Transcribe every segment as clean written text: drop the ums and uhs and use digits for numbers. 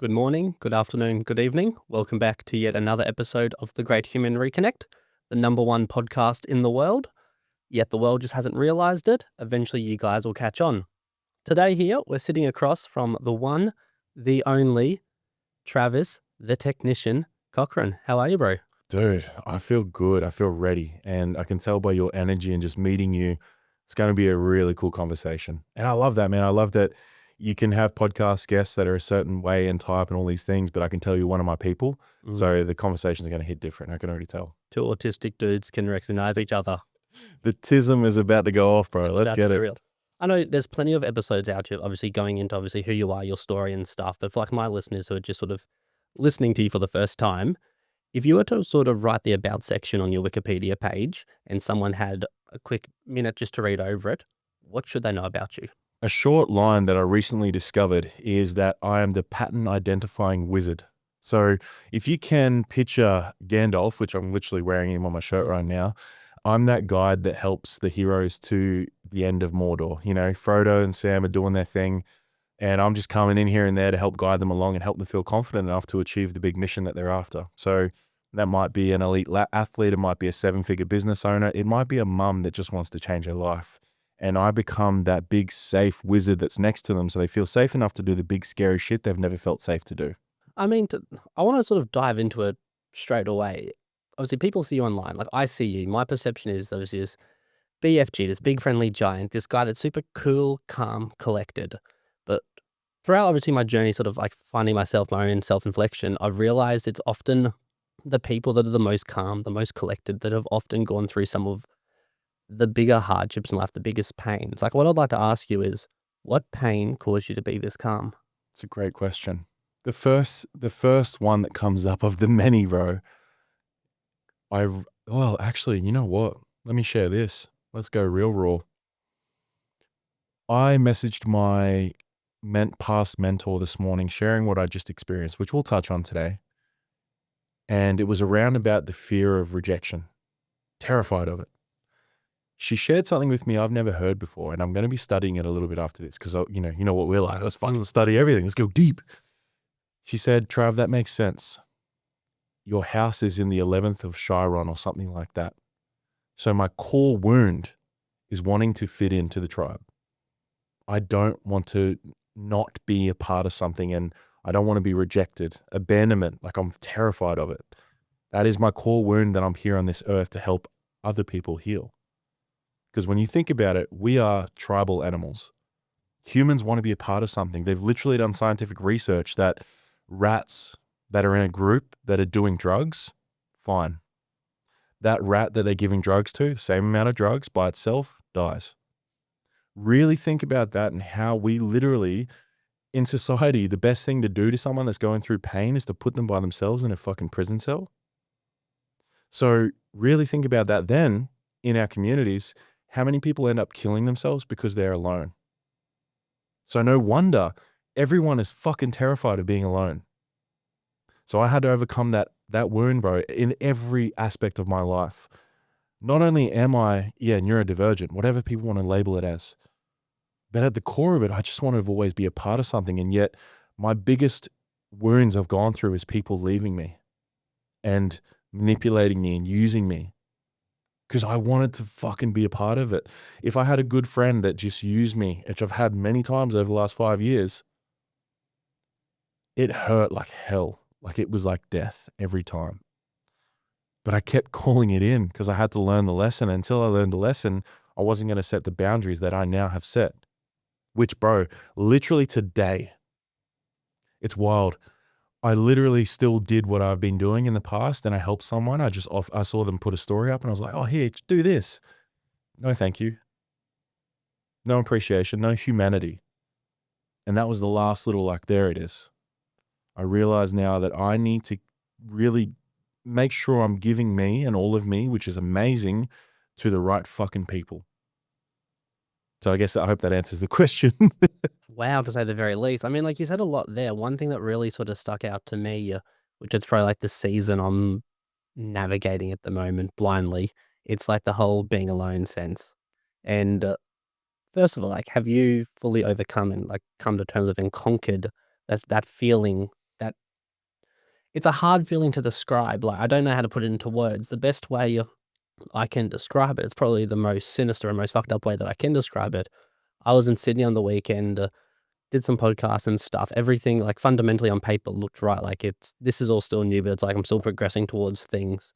Good morning, good afternoon, good evening. Welcome back to yet another episode of The Great Human Reconnect, the number one podcast in the world. Yet the world just hasn't realized it. Eventually, you guys will catch on. Today, here, we're sitting across from the one, the only, Travis, the technician, Cochrane. How are you, bro? Dude, I feel good. I feel ready. And I can tell by your energy and just meeting you, it's going to be a really cool conversation. And I love that, man. I love that you can have podcast guests that are a certain way and type and all these things, but I can tell you're one of my people. Mm. So the conversations are going to hit different. I can already tell. Two autistic dudes can recognize each other. The tism is about to go off, bro. It's Let's about get to be it. real. I know there's plenty of episodes out here, obviously going into who you are, your story and stuff. But for like my listeners who are just sort of listening to you for the first time, if you were to sort of write the about section on your Wikipedia page and someone had a quick minute just to read over it, what should they know about you? A short line that I recently discovered is that I am the pattern identifying wizard. So if you can picture Gandalf, which I'm literally wearing him on my shirt right now, I'm that guide that helps the heroes to the end of Mordor. You know, Frodo and Sam are doing their thing, and I'm just coming in here and there to help guide them along and help them feel confident enough to achieve the big mission that they're after. So that might be an elite athlete, it might be a 7-figure business owner, it might be a mum that just wants to change her life. And I become that big, safe wizard that's next to them so they feel safe enough to do the big, scary shit they've never felt safe to do. I mean, I want to sort of dive into it straight away. Obviously, people see you online. Like, I see you. My perception is there's this BFG, this big friendly giant, this guy that's super cool, calm, collected. But throughout, obviously, my journey, sort of like finding myself, my own self-inflection, I've realized it's often the people that are the most calm, the most collected, that have often gone through some of the bigger hardships in life, the biggest pains. Like, what I'd like to ask you is, what pain caused you to be this calm? It's a great question. The first one that comes up of the many, bro, well, actually, you know what? Let me share this. Let's go real raw. I messaged my past mentor this morning, sharing what I just experienced, which we'll touch on today. And it was around about the fear of rejection, terrified of it. She shared something with me I've never heard before, and I'm going to be studying it a little bit after this because, you know what we're like. Let's fucking study everything. Let's go deep. She said, Trav, that makes sense. Your house is in the 11th of Chiron or something like that. So my core wound is wanting to fit into the tribe. I don't want to not be a part of something, and I don't want to be rejected. Abandonment, like I'm terrified of it. That is my core wound that I'm here on this earth to help other people heal. Because when you think about it, we are tribal animals. Humans want to be a part of something. They've literally done scientific research that rats that are in a group that are doing drugs, fine. That rat that they're giving drugs to, the same amount of drugs by itself, dies. Really think about that and how we literally, in society, the best thing to do to someone that's going through pain is to put them by themselves in a fucking prison cell. So really think about that then in our communities, how many people end up killing themselves because they're alone? So no wonder everyone is fucking terrified of being alone. So I had to overcome that wound, bro, in every aspect of my life. Not only am I, neurodivergent, whatever people want to label it as, but at the core of it, I just want to always be a part of something. And yet my biggest wounds I've gone through is people leaving me and manipulating me and using me because I wanted to fucking be a part of it. If I had a good friend that just used me, which I've had many times over the last 5 years, it hurt like hell. Like it was like death every time. But I kept calling it in because I had to learn the lesson. Until I learned the lesson, I wasn't going to set the boundaries that I now have set. Which, bro, literally today, it's wild. I literally still did what I've been doing in the past, and I helped someone. I saw them put a story up and I was like, oh, here, do this. No, thank you. No appreciation, no humanity. And that was the last little, like, there it is. I realize now that I need to really make sure I'm giving me and all of me, which is amazing, to the right fucking people. So I guess I hope that answers the question. Wow, to say the very least. I mean, like you said a lot there. One thing that really sort of stuck out to me, which is probably like the season I'm navigating at the moment blindly, it's like the whole being alone sense. And first of all, like, have you fully overcome and like come to terms with and conquered that feeling It's a hard feeling to describe, like, I don't know how to put it into words. The best way I can describe it, it's probably the most sinister and most fucked up way that I can describe it. I was in Sydney on the weekend, did some podcasts and stuff. Everything, like, fundamentally on paper looked right, like, this is all still new, but it's like I'm still progressing towards things.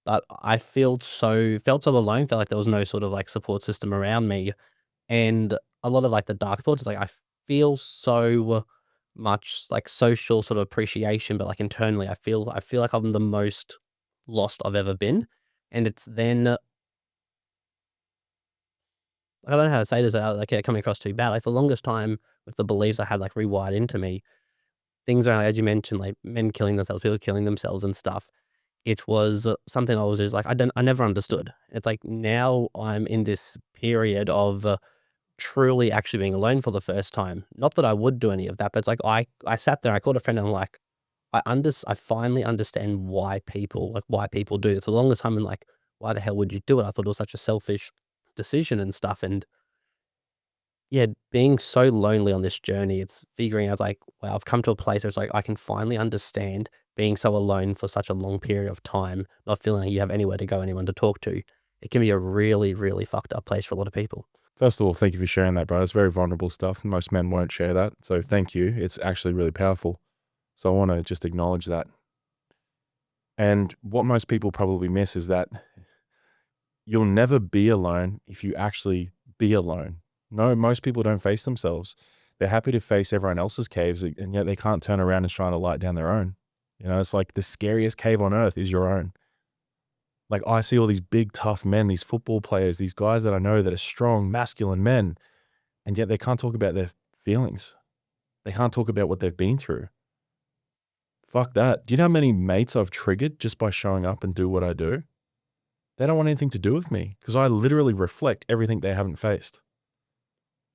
But I felt so alone, felt like there was no sort of, like, support system around me, and a lot of, like, the dark thoughts is, like, I feel so much, like, social sort of appreciation, but, like, internally, I feel like I'm the most lost I've ever been, and it's then I don't know how to say this without, like, it coming across too bad. Like, for the longest time, with the beliefs I had, like, rewired into me, things around, as you mentioned, like, men killing themselves, people killing themselves and stuff. It was something I was just like, I never understood. It's like now I'm in this period of truly actually being alone for the first time. Not that I would do any of that, but it's like I sat there, I called a friend and I'm like, I finally understand why people do this. For the longest time, I'm like, why the hell would you do it? I thought it was such a selfish decision and stuff. And yeah, being so lonely on this journey, it's figuring out like, wow, I've come to a place where it's like I can finally understand being so alone for such a long period of time, not feeling like you have anywhere to go, anyone to talk to. It can be a really, really fucked up place for a lot of people. First of all, thank you for sharing that, bro. It's very vulnerable stuff. Most men won't share that. So thank you. It's actually really powerful. So I want to just acknowledge that. And what most people probably miss is that you'll never be alone if you actually be alone. No, most people don't face themselves. They're happy to face everyone else's caves, and yet they can't turn around and shine a light down their own. You know, it's like the scariest cave on earth is your own. Like I see all these big, tough men, these football players, these guys that I know that are strong, masculine men, and yet they can't talk about their feelings. They can't talk about what they've been through. Fuck that. Do you know how many mates I've triggered just by showing up and do what I do? They don't want anything to do with me because I literally reflect everything they haven't faced.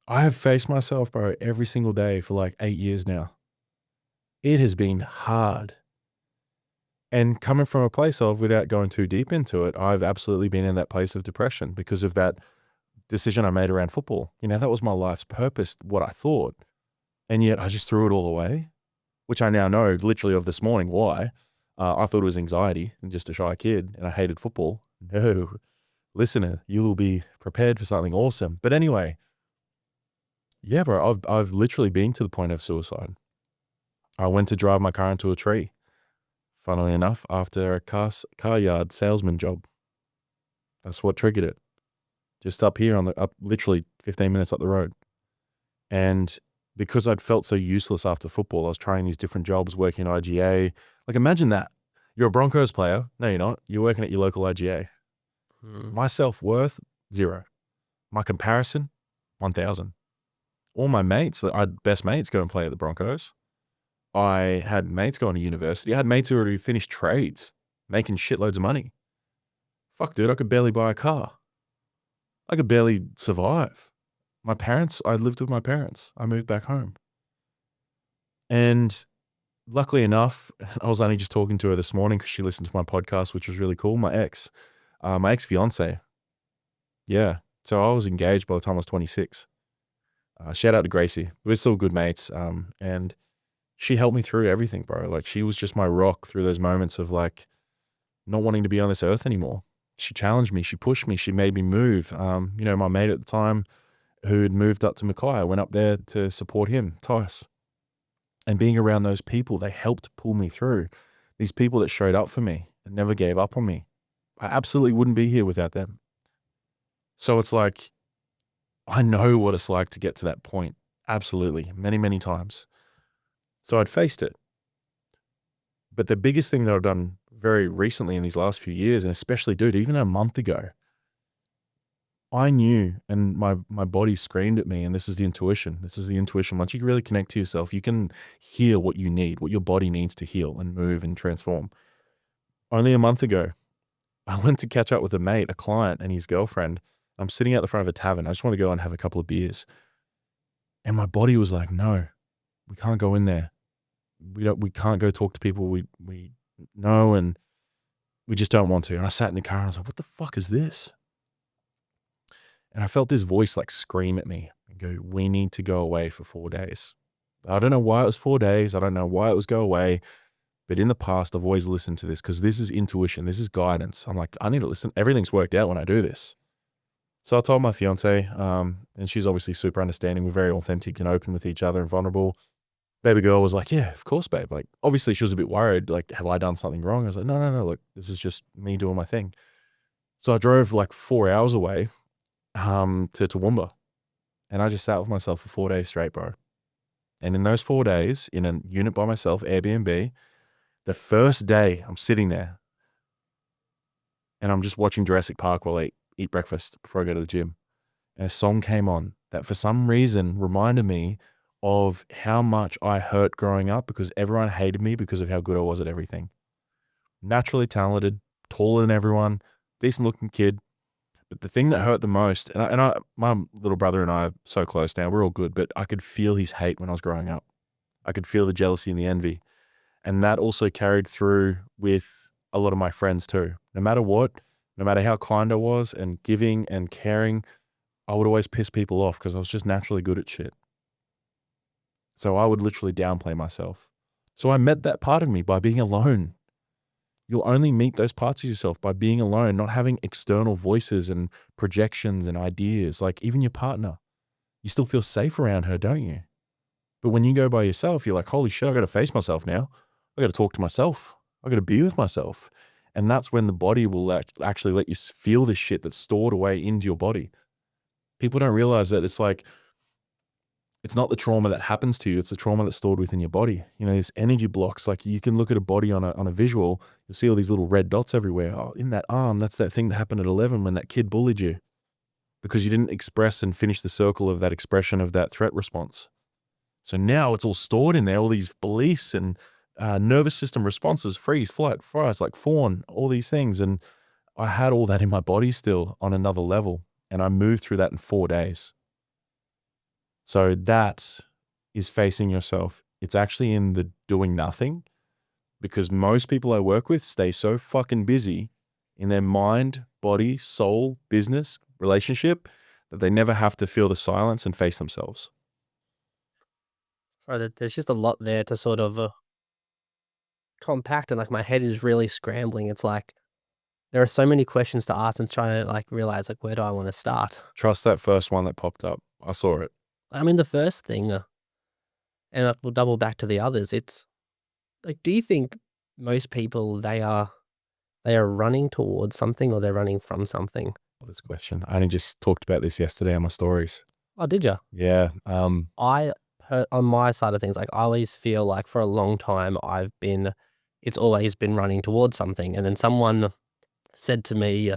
I have faced myself, bro, every single day for like 8 years now. It has been hard. And coming from a place of, without going too deep into it, I've absolutely been in that place of depression because of that decision I made around football. You know, that was my life's purpose, what I thought. And yet I just threw it all away, which I now know literally of this morning why. I thought it was anxiety and just a shy kid and I hated football. No, listener, you will be prepared for something awesome. But anyway, yeah, bro, I've literally been to the point of suicide. I went to drive my car into a tree, funnily enough, after a car yard salesman job. That's what triggered it. Just up here up literally 15 minutes up the road. And because I'd felt so useless after football, I was trying these different jobs, working at IGA. Like imagine that. You're a Broncos player. No, you're not. You're working at your local IGA. My self-worth, 0. My comparison, 1,000. All my mates, I had best mates go and play at the Broncos. I had mates going to university. I had mates who already finished trades, making shitloads of money. Fuck, dude, I could barely buy a car. I could barely survive. I lived with my parents. I moved back home. And luckily enough, I was only just talking to her this morning because she listened to my podcast, which was really cool. My ex-fiance. Yeah. So I was engaged by the time I was 26. Shout out to Gracie. We're still good mates. And she helped me through everything, bro. Like she was just my rock through those moments of like not wanting to be on this earth anymore. She challenged me. She pushed me. She made me move. You know, my mate at the time who had moved up to Mackay, I went up there to support him, Tice. And being around those people, they helped pull me through. These people that showed up for me and never gave up on me. I absolutely wouldn't be here without them. So it's like, I know what it's like to get to that point. Absolutely. Many, many times. So I'd faced it. But the biggest thing that I've done very recently in these last few years, and especially, dude, even a month ago, I knew, and my body screamed at me, and this is the intuition. This is the intuition. Once you really connect to yourself, you can heal what you need, what your body needs to heal and move and transform. Only a month ago, I went to catch up with a mate, a client, and his girlfriend. I'm sitting out the front of a tavern. I just want to go and have a couple of beers. And my body was like, no, we can't go in there. We can't go talk to people we know, and we just don't want to. And I sat in the car and I was like, what the fuck is this? And I felt this voice like scream at me and go, we need to go away for 4 days. I don't know why it was 4 days. I don't know why it was go away. But in the past, I've always listened to this because this is intuition. This is guidance. I'm like, I need to listen. Everything's worked out when I do this. So I told my fiance, and she's obviously super understanding. We're very authentic and open with each other and vulnerable. Baby girl was like, yeah, of course, babe. Like, obviously she was a bit worried. Like, have I done something wrong? I was like, no. Look, this is just me doing my thing. So I drove like 4 hours away to Toowoomba. And I just sat with myself for 4 days straight, bro. And in those 4 days, in a unit by myself, Airbnb, the first day I'm sitting there and I'm just watching Jurassic Park while I eat breakfast before I go to the gym. And a song came on that for some reason reminded me of how much I hurt growing up because everyone hated me because of how good I was at everything. Naturally taller than everyone, decent looking kid. But the thing that hurt the most, my little brother and I are so close now, we're all good, but I could feel his hate when I was growing up. I could feel the jealousy and the envy. And that also carried through with a lot of my friends too. No matter what, no matter how kind I was and giving and caring, I would always piss people off because I was just naturally good at shit. So I would literally downplay myself. So I met that part of me by being alone. You'll only meet those parts of yourself by being alone, not having external voices and projections and ideas. Like even your partner, you still feel safe around her, don't you? But when you go by yourself, you're like, holy shit, I got to face myself now. I got to talk to myself. I got to be with myself. And that's when the body will actually let you feel this shit that's stored away into your body. People don't realize that it's like, it's not the trauma that happens to you. It's the trauma that's stored within your body. You know, this energy blocks, like you can look at a body on a visual, you'll see all these little red dots everywhere. Oh, in that arm, that's that thing that happened at 11 when that kid bullied you because you didn't express and finish the circle of that expression of that threat response. So now it's all stored in there, all these beliefs and nervous system responses, freeze, flight, fright, like fawn, all these things. And I had all that in my body still on another level. And I moved through that in 4 days. So that is facing yourself. It's actually in the doing nothing because most people I work with stay so fucking busy in their mind, body, soul, business, relationship that they never have to feel the silence and face themselves. So there's just a lot there to sort of compact, and like my head is really scrambling. It's like there are so many questions to ask and trying to like realize like where do I want to start? Trust that first one that popped up. I saw it. I mean, the first thing, and we'll double back to the others. It's like, do you think most people they are running towards something or they're running from something? This question. I only just talked about this yesterday on my stories. Oh, did you? Yeah. I heard on my side of things, like I always feel like for a long time it's always been running towards something, and then someone said to me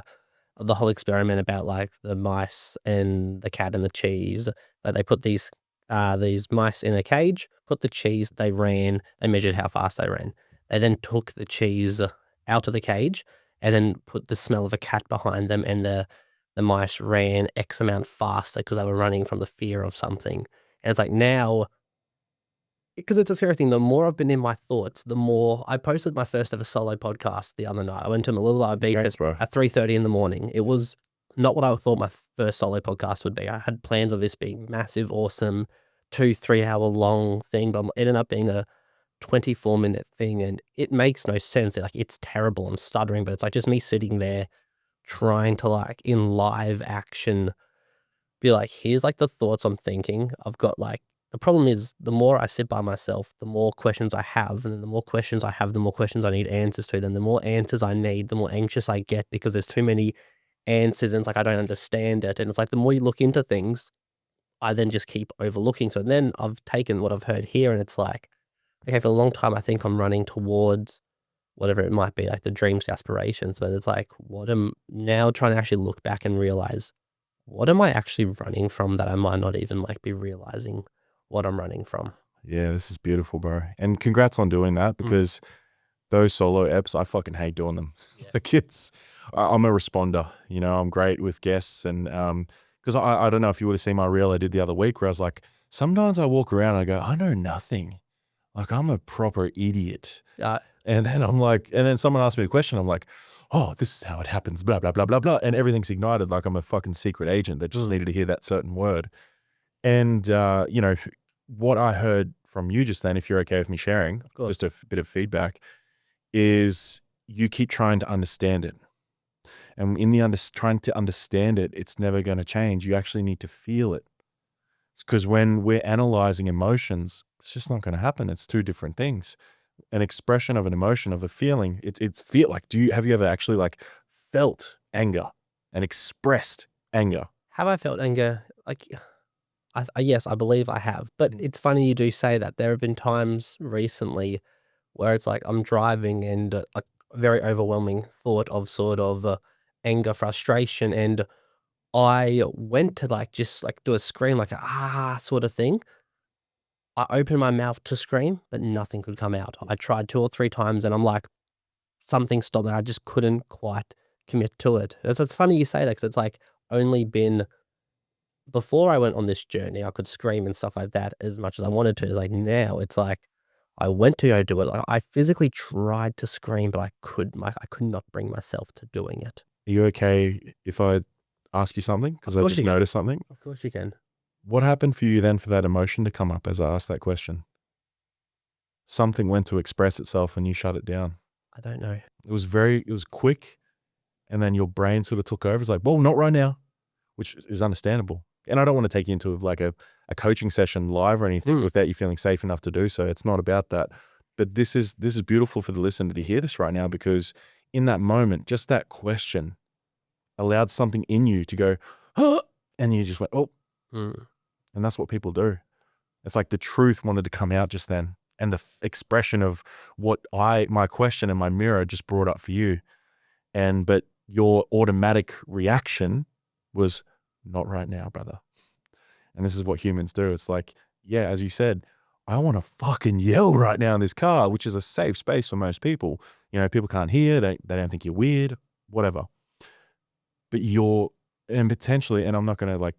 the whole experiment about like the mice and the cat and the cheese, that they put these mice in a cage, put the cheese, they ran, they measured how fast they ran. They then took the cheese out of the cage and then put the smell of a cat behind them, and the mice ran X amount faster because they were running from the fear of something. And it's like now, because it's a scary thing, the more I've been in my thoughts, the more I posted my first ever solo podcast the other night. I went to Mooloolaba Beach at 3:30 in the morning. It was not what I thought my first solo podcast would be. I had plans of this being massive, awesome, 2-3 hour long thing, but it ended up being a 24-minute thing, and it makes no sense. Like it's terrible. I'm stuttering, but it's like just me sitting there trying to like in live action be like, here's like the thoughts I'm thinking. I've got like, the problem is the more I sit by myself, the more questions I have. And then the more questions I have, the more questions I need answers to. Then the more answers I need, the more anxious I get because there's too many answers and it's like I don't understand it. And it's like the more you look into things, I then just keep overlooking. So then I've taken what I've heard here and it's like, okay, for a long time, I think I'm running towards whatever it might be, like the dreams, the aspirations. But it's like, what am now trying to actually look back and realize, what am I actually running from that I might not even like be realizing what I'm running from? Yeah, this is beautiful, bro. And congrats on doing that because those solo eps, I fucking hate doing them. Yeah. The kids, I'm a responder, you know, I'm great with guests. And because I don't know if you would have seen my reel I did the other week where I was like, sometimes I walk around and I go, I know nothing. Like I'm a proper idiot. And then I'm like, and then someone asked me a question. I'm like, oh, this is how it happens, blah, blah, blah, blah, blah. And everything's ignited like I'm a fucking secret agent that just needed to hear that certain word. And, you know, what I heard from you just then, if you're okay with me sharing, Of course. just a bit of feedback, is you keep trying to understand it. And in the trying to understand it, it's never going to change. You actually need to feel it. Because when we're analyzing emotions, it's just not going to happen. It's two different things. An expression of an emotion, of a feeling, it's feel like, have you ever actually like felt anger and expressed anger? Have I felt anger? Like, yes, I believe I have. But it's funny you do say that. There have been times recently where it's like I'm driving and a very overwhelming thought of sort of anger, frustration, and I went to like just like do a scream, like a sort of thing. I opened my mouth to scream, but nothing could come out. I tried 2 or 3 times and I'm like, something stopped me. I just couldn't quite commit to it. It's funny you say that because it's like only been before I went on this journey, I could scream and stuff like that as much as I wanted to. It's like now it's like I went to go do it. Like, I physically tried to scream, but I could not bring myself to doing it. Are you okay if I ask you something? Because I course just you can. noticed something. Of course you can. What happened for you then for that emotion to come up as I asked that question? Something went to express itself and you shut it down. I don't know. It was quick, and then your brain sort of took over. It's like, well, not right now, which is understandable. And I don't want to take you into like a coaching session live or anything without you feeling safe enough to do so. It's not about that. But this is beautiful for the listener to hear this right now, because in that moment, just that question allowed something in you to go, huh, and you just went, oh. And that's what people do. It's like the truth wanted to come out just then. And the expression of what my question and my mirror just brought up for you. But your automatic reaction was, not right now, brother. And this is what humans do. It's like, yeah, as you said, I want to fucking yell right now in this car, which is a safe space for most people. You know, people can't hear, they don't think you're weird, whatever. But and potentially, and I'm not going to like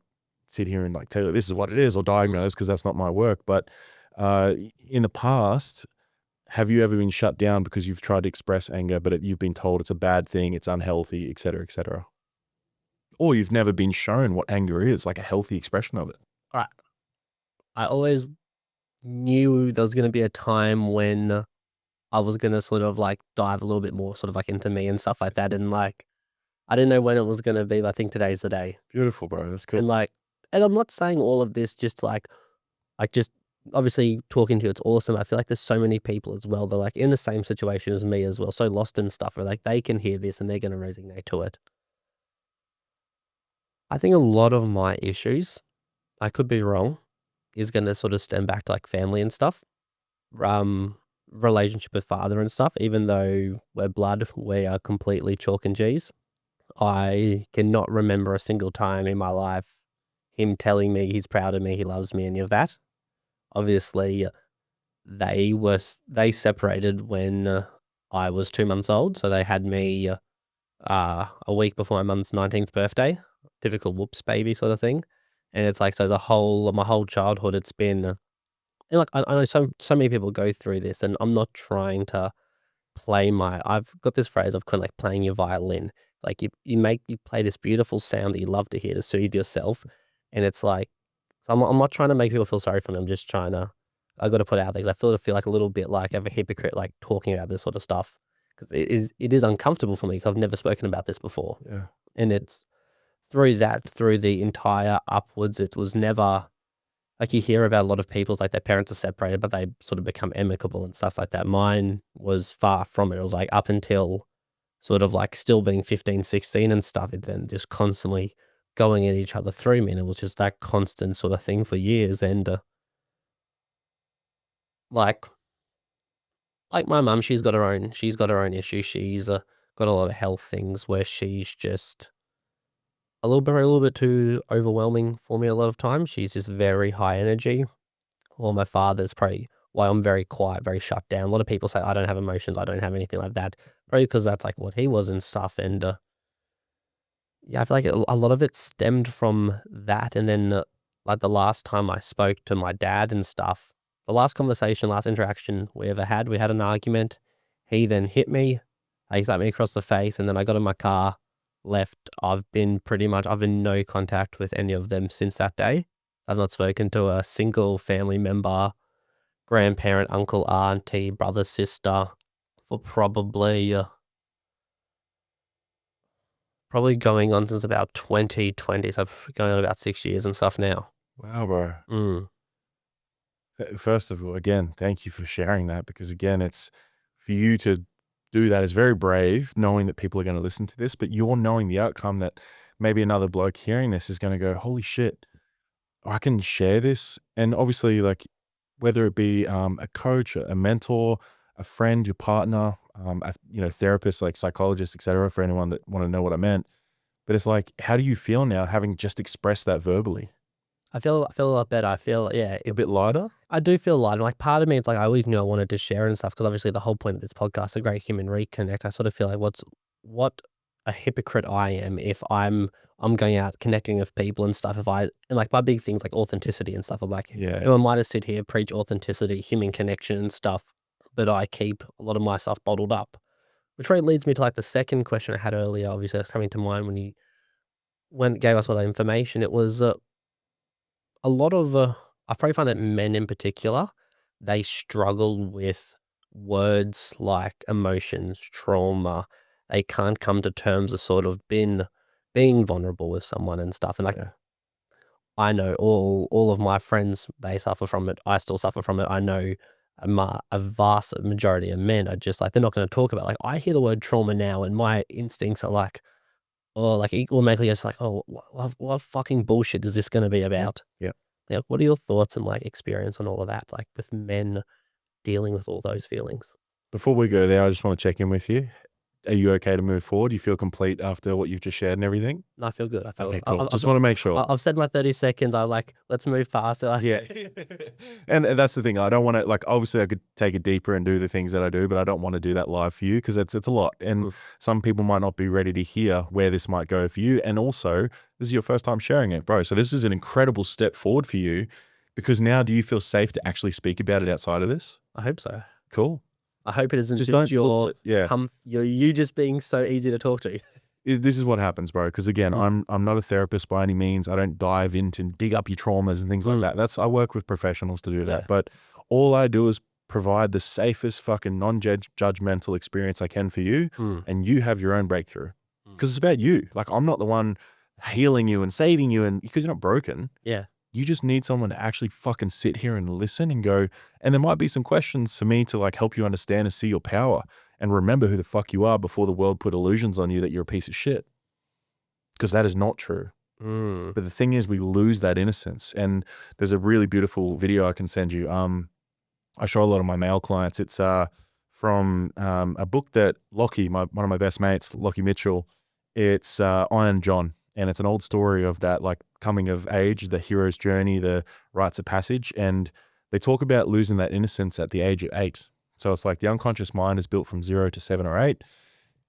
sit here and like tell you this is what it is or diagnose, because that's not my work. But in the past, have you ever been shut down because you've tried to express anger, but you've been told it's a bad thing, it's unhealthy, et cetera, et cetera? Or you've never been shown what anger is, like a healthy expression of it? All right. I always knew there was going to be a time when I was going to sort of like dive a little bit more sort of like into me and stuff like that. And like, I didn't know when it was going to be, but I think today's the day. Beautiful, bro. That's cool. And like, and I'm not saying all of this just like just obviously talking to you, it's awesome. I feel like there's so many people as well. They're like in the same situation as me as well. So lost in stuff where like they can hear this and they're going to resonate to it. I think a lot of my issues, I could be wrong, is going to sort of stem back to like family and stuff. Relationship with father and stuff. Even though we're blood, we are completely chalk and cheese. I cannot remember a single time in my life him telling me he's proud of me, he loves me, any of that. Obviously, they separated when I was 2 months old, so they had me a week before my mum's 19th birthday. Typical whoops baby sort of thing. And it's like, so my whole childhood, it's been, and like, I know so many people go through this, and I'm not trying to I've got this phrase of kind of like playing your violin. It's like you play this beautiful sound that you love to hear to soothe yourself. And it's like, so I'm not trying to make people feel sorry for me. I'm just I got to put it out there because I feel like a little bit like of a hypocrite, like talking about this sort of stuff. Because it is uncomfortable for me because I've never spoken about this before. Yeah. And it's through the entire upwards, it was never, like you hear about a lot of people's like their parents are separated, but they sort of become amicable and stuff like that. Mine was far from it. It was like up until sort of like still being 15, 16 and stuff. It then just constantly going at each other through me. And it was just that constant sort of thing for years. And like my mum, she's got her own issue. She's got a lot of health things where she's just a little bit too overwhelming for me a lot of times. She's just very high energy. Well, my father's probably why I'm very quiet, very shut down. A lot of people say I don't have emotions, I don't have anything like that. Probably because that's like what he was and stuff. And yeah, I feel like a lot of it stemmed from that. And then like the last time I spoke to my dad and stuff, the last interaction we ever had, we had an argument. He then hit me. He slapped me across the face, and then I got in my car, left. I've been in no contact with any of them since that day. I've not spoken to a single family member, grandparent, uncle, auntie, brother, sister for probably going on since about 2020, so going on about 6 years and stuff now. Wow, bro. Mm. First of all, again, thank you for sharing that, because again, it's for you to do that is very brave, knowing that people are going to listen to this, but you're knowing the outcome that maybe another bloke hearing this is going to go, holy shit, I can share this. And obviously, like, whether it be a coach, a mentor, a friend, your partner, therapist, like psychologist, etc., for anyone that want to know what I meant. But it's like, how do you feel now having just expressed that verbally? I feel a lot better. I feel, yeah, A bit lighter? I do feel lighter. Like, part of me, it's like I always knew I wanted to share and stuff, because obviously the whole point of this podcast, a great human reconnect. I sort of feel like what a hypocrite I am if I'm going out connecting with people and stuff. And like my big things like authenticity and stuff. I'm like, Yeah. who am I to sit here, preach authenticity, human connection and stuff, but I keep a lot of my stuff bottled up. Which really leads me to like the second question I had earlier. Obviously, that's coming to mind when you gave us all that information. It was a lot of I probably find that men in particular, they struggle with words like emotions, trauma. They can't come to terms of sort of being vulnerable with someone and stuff. And like, Yeah. I know all of my friends, they suffer from it. I still suffer from it. I know a vast majority of men are just like, they're not going to talk about it. Like, I hear the word trauma now, and my instincts are like, oh, like automatically it's like, oh, what fucking bullshit is this going to be about? Yeah. Yeah, what are your thoughts and like experience on all of that, like with men dealing with all those feelings? Before we go there, I just want to check in with you. Are you okay to move forward? Do you feel complete after what you've just shared and everything? No, I feel good. I feel Okay, cool. Just want to make sure. I've said my 30 seconds. I like, let's move past it. Yeah. And that's the thing. I don't want to, like, obviously I could take it deeper and do the things that I do, but I don't want to do that live for you, because it's a lot. And some people might not be ready to hear where this might go for you. And also, this is your first time sharing it, bro. So this is an incredible step forward for you, because now do you feel safe to actually speak about it outside of this? I hope so. Cool. I hope it isn't Just just don't, you just being so easy to talk to. This is what happens, bro. Because again, I'm not a therapist by any means. I don't dive into and dig up your traumas and things like that. I work with professionals to do that. Yeah. But all I do is provide the safest fucking non-judgmental experience I can for you, and you have your own breakthrough. Because it's about you. Like, I'm not the one healing you and saving you, and because you're not broken. Yeah. You just need someone to actually fucking sit here and listen and go, and there might be some questions for me to like help you understand and see your power and remember who the fuck you are before the world put illusions on you that you're a piece of shit. Because that is not true. But the thing is, we lose that innocence. And there's a really beautiful video I can send you. I show a lot of my male clients. It's from a book that Lockie, one of my best mates, Lockie Mitchell, it's Iron John. And it's an old story of that, like, coming of age, the hero's journey, the rites of passage. And they talk about losing that innocence at the age of 8. So it's like the unconscious mind is built from 0 to 7 or 8,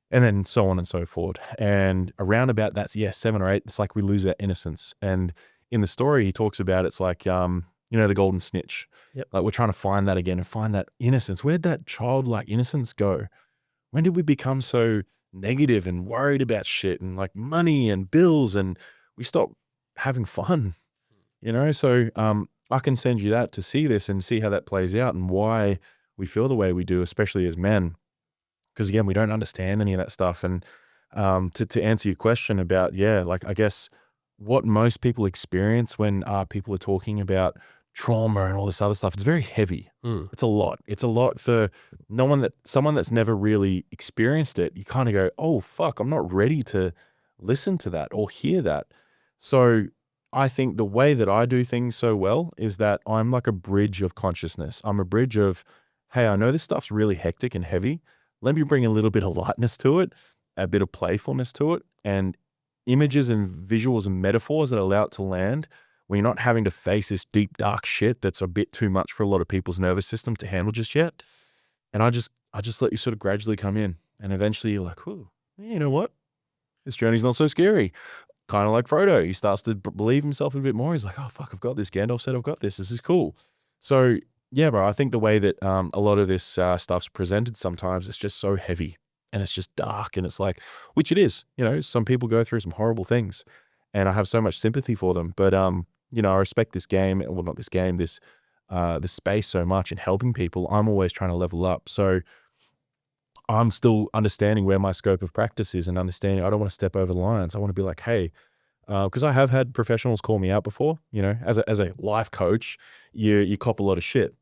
and then so on and so forth. And around about that, 7 or 8, it's like we lose that innocence. And in the story, he talks about, it's like, the golden snitch. Yep. Like, we're trying to find that again and find that innocence. Where'd that childlike innocence go? When did we become so negative and worried about shit and like money and bills, and we stop having fun, So I can send you that to see this and see how that plays out and why we feel the way we do, especially as men. Because again, we don't understand any of that stuff. And to answer your question about, like, I guess what most people experience when people are talking about trauma and all this other stuff, it's very heavy. It's a lot. It's a lot for someone that's never really experienced it. You kind of go, oh fuck, I'm not ready to listen to that or hear that. So I think the way that I do things so well is that I'm like a bridge of consciousness. I'm a bridge of, hey, I know this stuff's really hectic and heavy. Let me bring a little bit of lightness to it, a bit of playfulness to it, and images and visuals and metaphors that allow it to land when you're not having to face this deep, dark shit that's a bit too much for a lot of people's nervous system to handle just yet. And I just let you sort of gradually come in, and eventually you're like, oh, you know what? This journey's not so scary. Kind of like Frodo. He starts to believe himself a bit more. He's like, oh, fuck, I've got this. Gandalf said I've got this. This is cool. So yeah, bro, I think the way that a lot of this stuff's presented sometimes, it's just so heavy and it's just dark, and it's like, which it is, some people go through some horrible things, and I have so much sympathy for them. But, I respect this game, well, not this game, this the space so much in helping people, I'm always trying to level up. So I'm still understanding where my scope of practice is and understanding I don't want to step over the lines. I want to be like, hey, because I have had professionals call me out before, you know, as a life coach, you cop a lot of shit,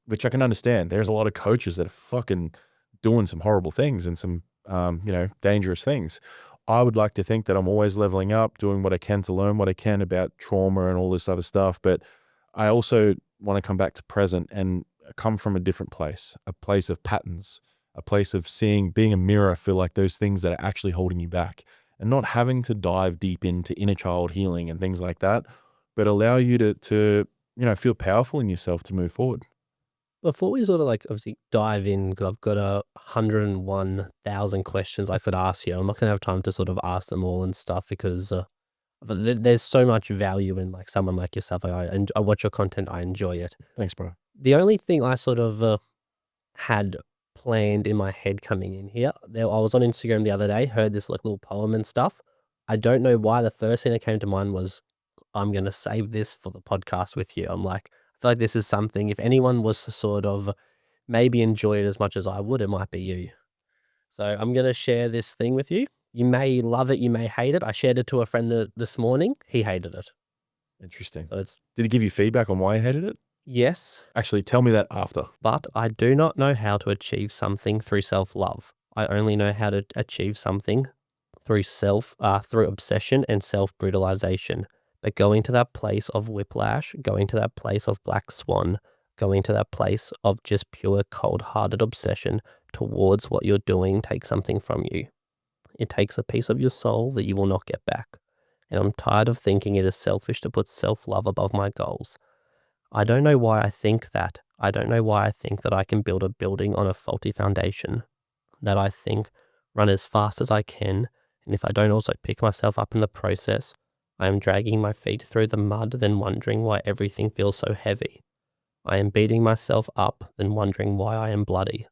which I can understand. There's a lot of coaches that are fucking doing some horrible things and some, you know, dangerous things. I would like to think that I'm always leveling up, doing what I can to learn what I can about trauma and all this other stuff. But I also want to come back to present and come from a different place, a place of patterns, a place of being a mirror for like those things that are actually holding you back, and not having to dive deep into inner child healing and things like that, but allow you to, you know, feel powerful in yourself to move forward. Before we sort of like obviously dive in, because I've got 101,000 questions I could ask you. I'm not gonna have time to sort of ask them all and stuff because but there's so much value in like someone like yourself. I watch your content. I enjoy it. Thanks, bro. The only thing I sort of had planned in my head coming in here, I was on Instagram the other day, heard this like little poem and stuff. I don't know why the first thing that came to mind was I'm gonna save this for the podcast with you. I'm like, I feel like this is something if anyone was to sort of maybe enjoy it as much as I would, it might be you. So I'm gonna share this thing with you. You may love it, you may hate it. I shared it to a friend this morning. He hated it. Interesting. So it's Did he give you feedback on why he hated it? yes, Actually, tell me that after. but I do not know how to achieve something through self-love. I only know how to achieve something through through obsession and self-brutalization. But going to that place of whiplash, going to that place of black swan, going to that place of just pure cold-hearted obsession towards what you're doing takes something from you. It takes a piece of your soul that you will not get back. And I'm tired of thinking it is selfish to put self-love above my goals. I don't know why I think that. I don't know why I think that I can build a building on a faulty foundation. That I think run as fast as I can, and if I don't also pick myself up in the process, I am dragging my feet through the mud, then wondering why everything feels so heavy. I am beating myself up, then wondering why I am bloody.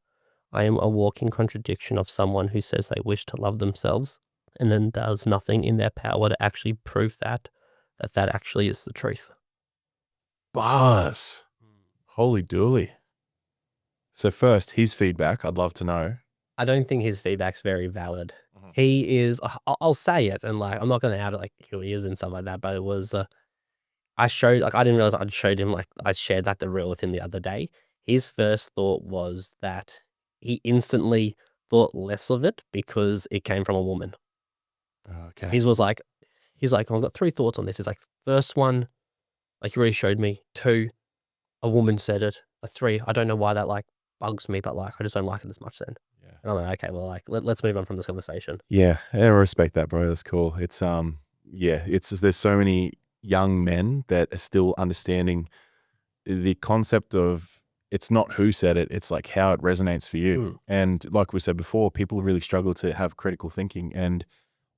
I am a walking contradiction of someone who says they wish to love themselves, and then does nothing in their power to actually prove that actually is the truth. Buzz. Holy dooly. So first, his feedback, I'd love to know. I don't think his feedback's very valid. Mhm. He is, I'll say it, and like, I'm not going to out it like who he is and stuff like that, but it was, I didn't realize I'd showed him, like, I shared like the reel with him the other day. His first thought was that he instantly thought less of it because it came from a woman. Okay. He's like, I've got three thoughts on this. He's like, first one, like you already showed me. Two, a woman said it. Three, I don't know why that like bugs me, but like, I just don't like it as much then. Yeah. And I'm like, okay, well, like, let's move on from this conversation. Yeah, I respect that, bro. That's cool. It's yeah, it's there's so many young men that are still understanding the concept of it's not who said it, it's like how it resonates for you. Mm. And like we said before, people really struggle to have critical thinking, and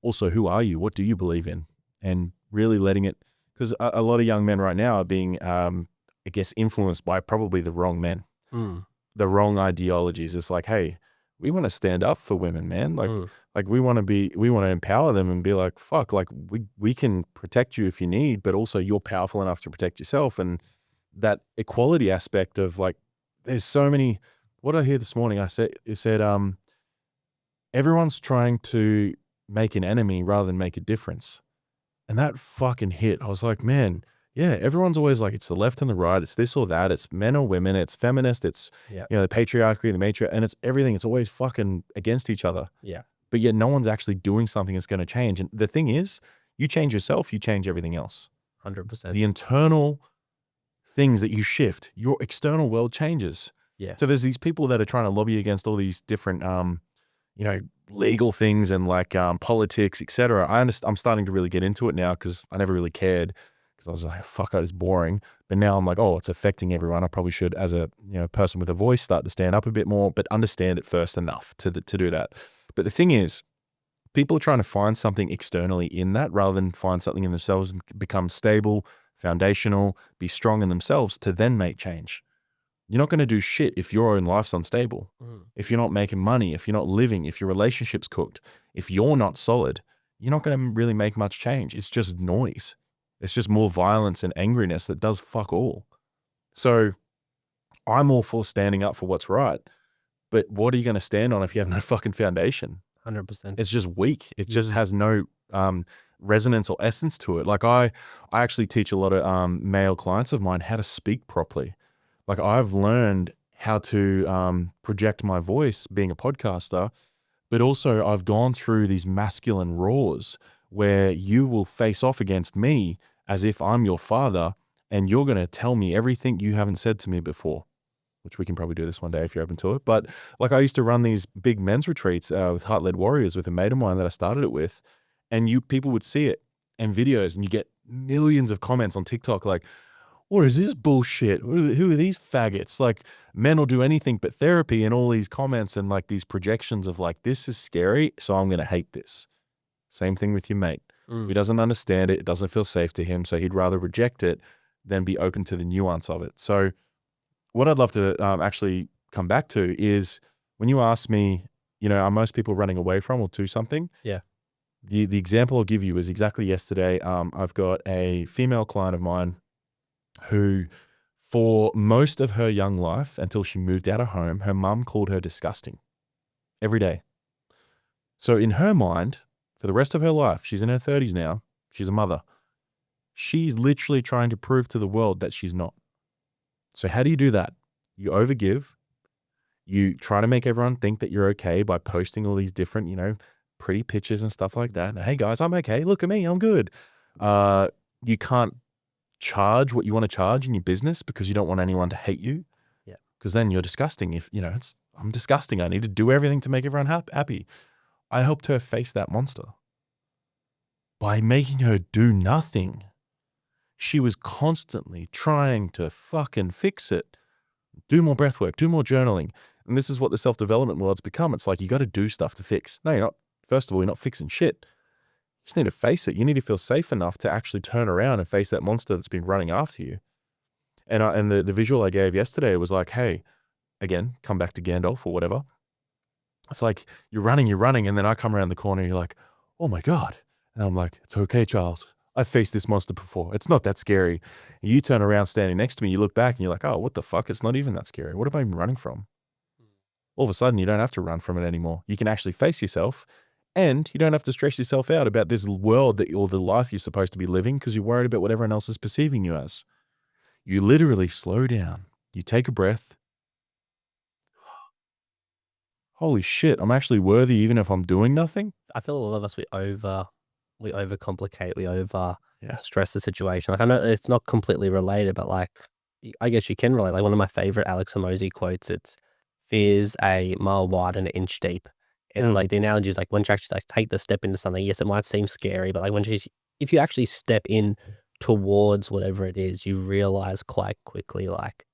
also who are you? What do you believe in? And really letting it, because a lot of young men right now are being, I guess, influenced by probably the wrong men, Mm. the wrong ideologies. It's like, hey, we want to stand up for women, man. Mm. Like we want to empower them and be like, fuck, like we can protect you if you need, but also you're powerful enough to protect yourself. And that equality aspect of like, there's so many, what I hear this morning, it said, everyone's trying to make an enemy rather than make a difference. And that fucking hit. I was like, man, yeah, everyone's always like, it's the left and the right, it's this or that, it's men or women, it's feminist, it's, Yeah. you know, the patriarchy, the matriarch, and it's everything. It's always fucking against each other. Yeah. But yet no one's actually doing something that's going to change. And the thing is, you change yourself, you change everything else. 100%. The internal things that you shift, your external world changes. Yeah. So there's these people that are trying to lobby against all these different, you know, legal things and like politics, etc. I'm starting to really get into it now because I never really cared because I was like, fuck, it's boring. But now I'm like, oh, it's affecting everyone. I probably should, as a person with a voice, start to stand up a bit more, but understand it first enough to do that. But the thing is, people are trying to find something externally in that rather than find something in themselves and become stable, foundational, be strong in themselves to then make change. You're not going to do shit if your own life's unstable, if you're not making money, if you're not living, if your relationship's cooked, if you're not solid, you're not going to really make much change. It's just noise. It's just more violence and angriness that does fuck all. So I'm all for standing up for what's right. But what are you going to stand on if you have no fucking foundation? 100%. It's just weak. It just has no resonance or essence to it. Like I actually teach a lot of male clients of mine how to speak properly. Like I've learned how to project my voice being a podcaster, but also I've gone through these masculine roars where you will face off against me as if I'm your father and you're going to tell me everything you haven't said to me before, which we can probably do this one day if you're open to it. But like I used to run these big men's retreats with Heart-Led Warriors with a mate of mine that I started it with, and people would see it and videos, and you get millions of comments on TikTok like, what is this bullshit? Who are these faggots? Like men will do anything but therapy, and all these comments and like these projections of like, this is scary, so I'm going to hate this. Same thing with your mate. He doesn't understand it. It doesn't feel safe to him. So he'd rather reject it than be open to the nuance of it. So what I'd love to actually come back to is when you ask me, you know, are most people running away from or to something? Yeah. The example I'll give you is exactly yesterday. I've got a female client of mine who, for most of her young life, until she moved out of home, her mum called her disgusting every day. So in her mind, for the rest of her life, she's in her 30s now, she's a mother. She's literally trying to prove to the world that she's not. So how do you do that? You overgive. You try to make everyone think that you're okay by posting all these different, you know, pretty pictures and stuff like that. And, hey guys, I'm okay. Look at me. I'm good. You can't charge what you want to charge in your business because you don't want anyone to hate you. Yeah. Because then you're disgusting. If, you know, I'm disgusting. I need to do everything to make everyone happy. I helped her face that monster by making her do nothing. She was constantly trying to fucking fix it. Do more breath work, do more journaling. And this is what the self-development world's become. It's like, you got to do stuff to fix. No, you're not. First of all, you're not fixing shit. You just need to face it. You need to feel safe enough to actually turn around and face that monster that's been running after you. And the visual I gave yesterday was like, hey, again, come back to Gandalf or whatever. It's like, you're running, and then I come around the corner and you're like, oh my God. And I'm like, it's okay, child. I've faced this monster before. It's not that scary. And you turn around standing next to me, you look back and you're like, oh, what the fuck? It's not even that scary. What have I been running from? All of a sudden, you don't have to run from it anymore. You can actually face yourself, and you don't have to stress yourself out about this world or the life you're supposed to be living because you're worried about what everyone else is perceiving you as. You literally slow down. You take a breath. Holy shit, I'm actually worthy even if I'm doing nothing? I feel a lot of us, we overcomplicate, we over Yeah. stress the situation. Like, I know it's not completely related, but like, I guess you can relate. Like, one of my favorite Alex Hormozi quotes, it's fear's a mile wide and an inch deep. And like the analogy is like, once you actually like take the step into something, yes, it might seem scary, but like if you actually step in towards whatever it is, you realize quite quickly, like,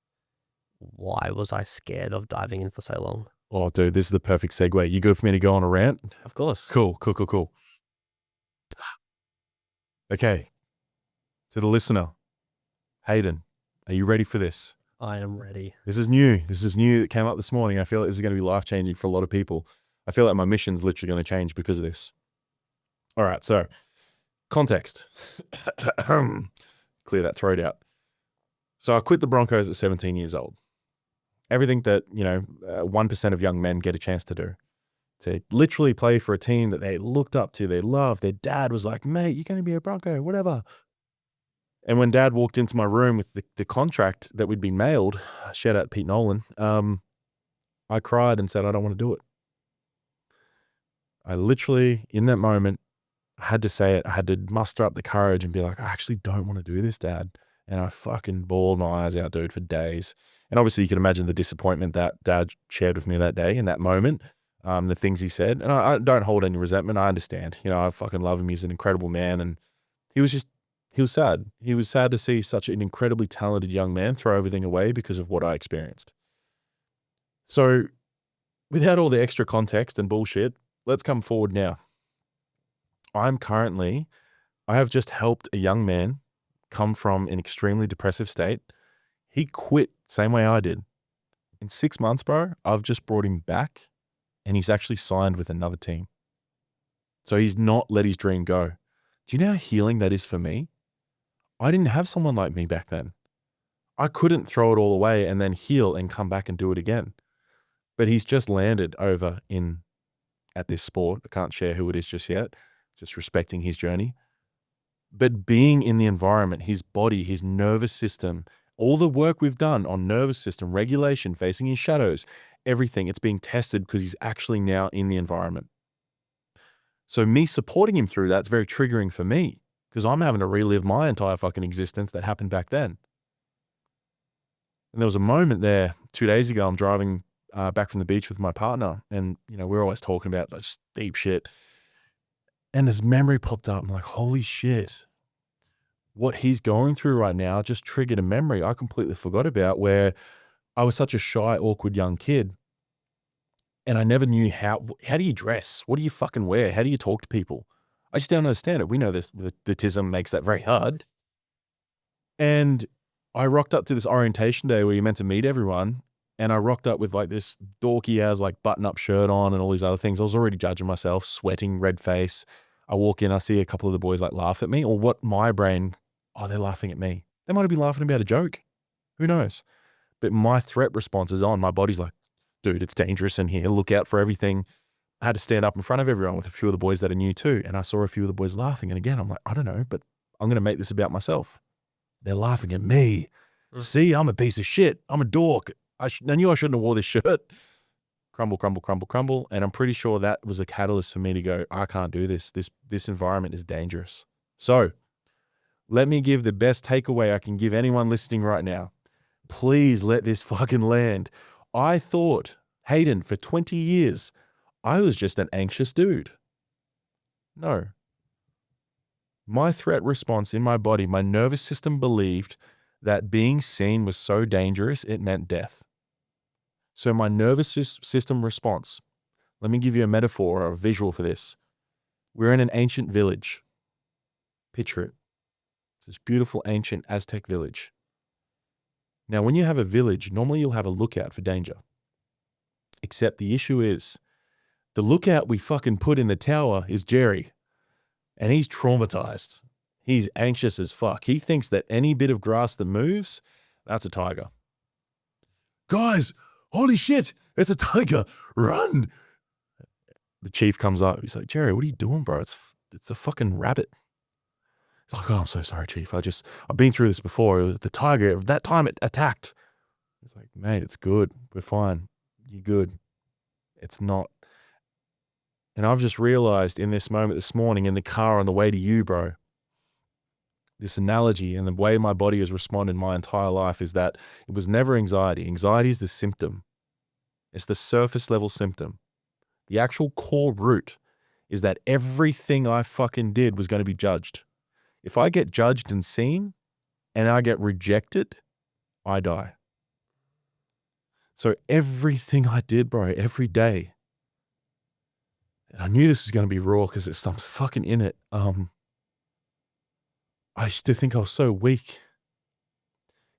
why was I scared of diving in for so long? Oh, dude, this is the perfect segue. You good for me to go on a rant? Of course. Cool. Okay. To the listener, Hayden, are you ready for this? I am ready. This is new. It came up this morning. I feel like this is going to be life-changing for a lot of people. I feel like my mission's literally going to change because of this. All right, so context. Clear that throat out. So I quit the Broncos at 17 years old. Everything that, 1% of young men get a chance to do. To literally play for a team that they looked up to, they loved. Their dad was like, mate, you're going to be a Bronco, whatever. And when Dad walked into my room with the contract that we'd been mailed, shout out Pete Nolan, I cried and said, I don't want to do it. I literally, in that moment, I had to say it. I had to muster up the courage and be like, I actually don't want to do this, Dad. And I fucking bawled my eyes out, dude, for days. And obviously you can imagine the disappointment that Dad shared with me that day in that moment, the things he said. And I don't hold any resentment. I understand. I fucking love him. He's an incredible man. And he was sad. He was sad to see such an incredibly talented young man throw everything away because of what I experienced. So without all the extra context and bullshit, let's come forward now. I have just helped a young man come from an extremely depressive state. He quit same way I did. In 6 months, bro, I've just brought him back and he's actually signed with another team. So he's not let his dream go. Do you know how healing that is for me? I didn't have someone like me back then. I couldn't throw it all away and then heal and come back and do it again. But he's just landed over at this sport. I can't share who it is just yet, just respecting his journey. But being in the environment, his body, his nervous system, all the work we've done on nervous system, regulation, facing his shadows, everything, it's being tested because he's actually now in the environment. So me supporting him through that's very triggering for me because I'm having to relive my entire fucking existence that happened back then. And there was a moment there 2 days ago, I'm driving back from the beach with my partner and, we're always talking about just deep shit. And this memory popped up. I'm like, holy shit, what he's going through right now just triggered a memory I completely forgot about where I was such a shy, awkward young kid. And I never knew how do you dress? What do you fucking wear? How do you talk to people? I just don't understand it. We know this, the autism makes that very hard. And I rocked up to this orientation day where you're meant to meet everyone. And I rocked up with like this dorky ass like button up shirt on and all these other things. I was already judging myself, sweating, red face. I walk in, I see a couple of the boys like laugh at me or what my brain, they're laughing at me. They might have been laughing about a joke. Who knows? But my threat response is on. My body's like, dude, it's dangerous in here. Look out for everything. I had to stand up in front of everyone with a few of the boys that I knew too. And I saw a few of the boys laughing. And again, I'm like, I don't know, but I'm going to make this about myself. They're laughing at me. See, I'm a piece of shit. I'm a dork. I knew I shouldn't have wore this shirt. Crumble, crumble, crumble, crumble. And I'm pretty sure that was a catalyst for me to go, I can't do this. This environment is dangerous. So let me give the best takeaway I can give anyone listening right now. Please let this fucking land. I thought, Hayden, for 20 years, I was just an anxious dude. No. My threat response in my body, my nervous system believed that being seen was so dangerous, it meant death. So my nervous system response, let me give you a metaphor or a visual for this. We're in an ancient village. Picture it. It's this beautiful ancient Aztec village. Now, when you have a village, normally you'll have a lookout for danger. Except the issue is, the lookout we fucking put in the tower is Jerry. And he's traumatized. He's anxious as fuck. He thinks that any bit of grass that moves, that's a tiger. Guys, holy shit, it's a tiger. Run. The chief comes up. He's like, Jerry, what are you doing, bro? It's a fucking rabbit. He's like, oh, I'm so sorry, chief. I've been through this before. It was the tiger. That time it attacked. He's like, mate, it's good. We're fine. You're good. It's not. And I've just realized in this moment this morning in the car on the way to you, bro, this analogy and the way my body has responded my entire life is that it was never anxiety. Anxiety is the symptom. It's the surface level symptom. The actual core root is that everything I fucking did was going to be judged. If I get judged and seen and I get rejected, I die. So everything I did, bro, every day, and I knew this was going to be raw because I'm fucking in it. I used to think I was so weak.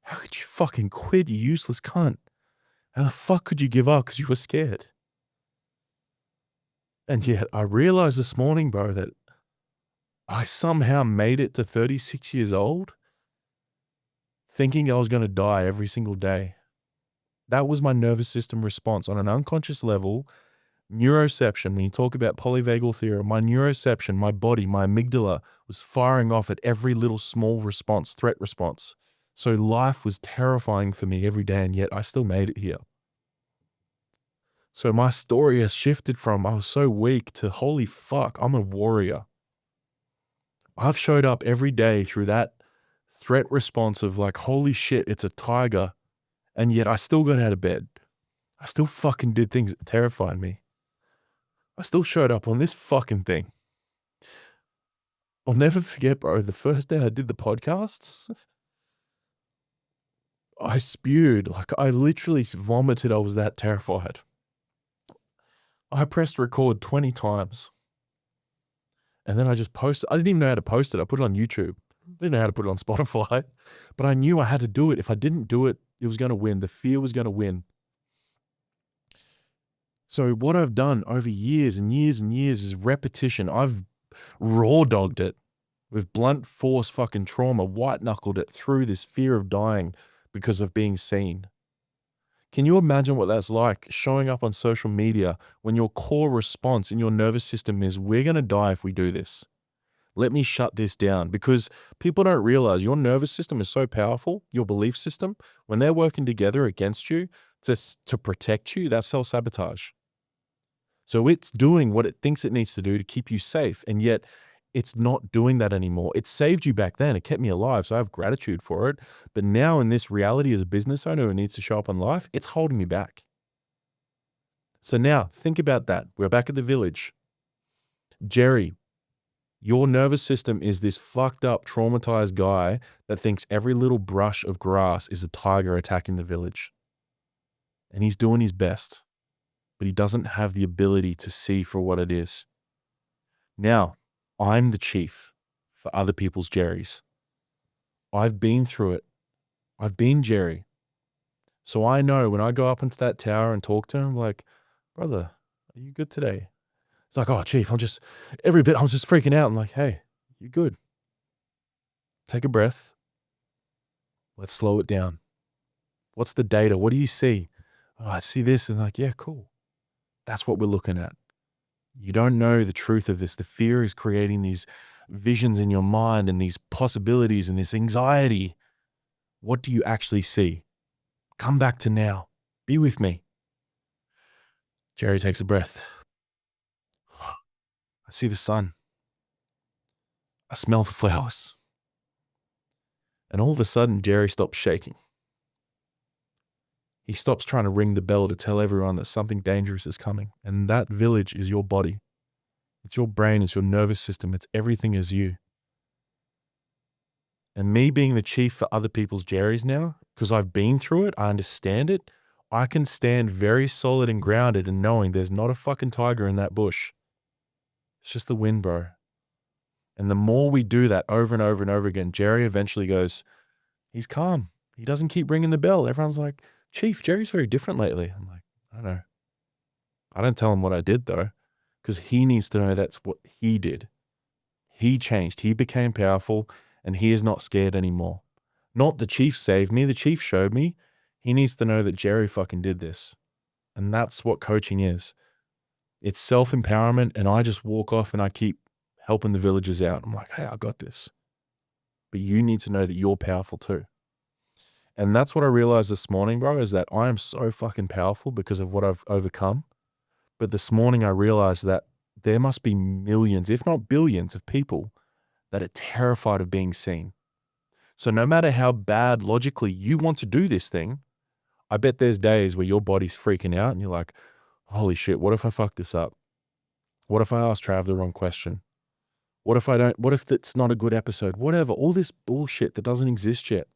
How could you fucking quit, you useless cunt? How the fuck could you give up because you were scared? And yet I realized this morning, bro, that I somehow made it to 36 years old thinking I was going to die every single day. That was my nervous system response on an unconscious level. Neuroception, when you talk about polyvagal theory, my neuroception, my body, my amygdala was firing off at every little small response, threat response. So life was terrifying for me every day, and yet I still made it here. So my story has shifted from I was so weak to holy fuck, I'm a warrior. I've showed up every day through that threat response of like, holy shit, it's a tiger. And yet I still got out of bed. I still fucking did things that terrified me. I still showed up on this fucking thing. I'll never forget, bro, the first day I did the podcasts, I spewed. Like I literally vomited. I was that terrified. I pressed record 20 times. And then I just posted. I didn't even know how to post it. I put it on YouTube. I didn't know how to put it on Spotify. But I knew I had to do it. If I didn't do it, it was going to win. The fear was going to win. So what I've done over years and years and years is repetition. I've raw dogged it with blunt force fucking trauma, white knuckled it through this fear of dying, because of being seen. Can you imagine what that's like showing up on social media when your core response in your nervous system is, we're going to die if we do this. Let me shut this down, because people don't realize your nervous system is so powerful, your belief system, when they're working together against you to protect you, that's self-sabotage. So it's doing what it thinks it needs to do to keep you safe, and yet it's not doing that anymore. It saved you back then. It kept me alive, so I have gratitude for it. But now in this reality as a business owner who needs to show up in life, it's holding me back. So now think about that. We're back at the village. Jerry, your nervous system is this fucked up, traumatized guy that thinks every little brush of grass is a tiger attacking the village. And he's doing his best, but he doesn't have the ability to see for what it is. Now, I'm the chief for other people's Jerrys. I've been through it. I've been Jerry. So I know when I go up into that tower and talk to him, like, brother, are you good today? It's like, oh, chief, I'm just freaking out. I'm like, hey, you good? Take a breath. Let's slow it down. What's the data? What do you see? Oh, I see this. And like, yeah, cool. That's what we're looking at. You don't know the truth of this. The fear is creating these visions in your mind and these possibilities and this anxiety. What do you actually see? Come back to now. Be with me. Jerry takes a breath. I see the sun. I smell the flowers. And all of a sudden, Jerry stops shaking. He stops trying to ring the bell to tell everyone that something dangerous is coming. And that village is your body. It's your brain, it's your nervous system, it's everything is you. And me being the chief for other people's Jerrys now, because I've been through it, I understand it, I can stand very solid and grounded in knowing there's not a fucking tiger in that bush. It's just the wind, bro. And the more we do that over and over and over again, Jerry eventually goes, he's calm. He doesn't keep ringing the bell. Everyone's like, Chief, Jerry's very different lately. I'm like, I don't know. I don't tell him what I did though, because he needs to know that's what he did. He changed. He became powerful and he is not scared anymore. Not the chief saved me. The chief showed me. He needs to know that Jerry fucking did this. And that's what coaching is. It's self-empowerment, and I just walk off and I keep helping the villagers out. I'm like, hey, I got this. But you need to know that you're powerful too. And that's what I realized this morning, bro, is that I am so fucking powerful because of what I've overcome. But this morning I realized that there must be millions, if not billions, of people that are terrified of being seen. So no matter how bad logically you want to do this thing, I bet there's days where your body's freaking out and you're like, holy shit, what if I fuck this up? What if I ask Trav the wrong question? What if it's not a good episode? Whatever, all this bullshit that doesn't exist yet.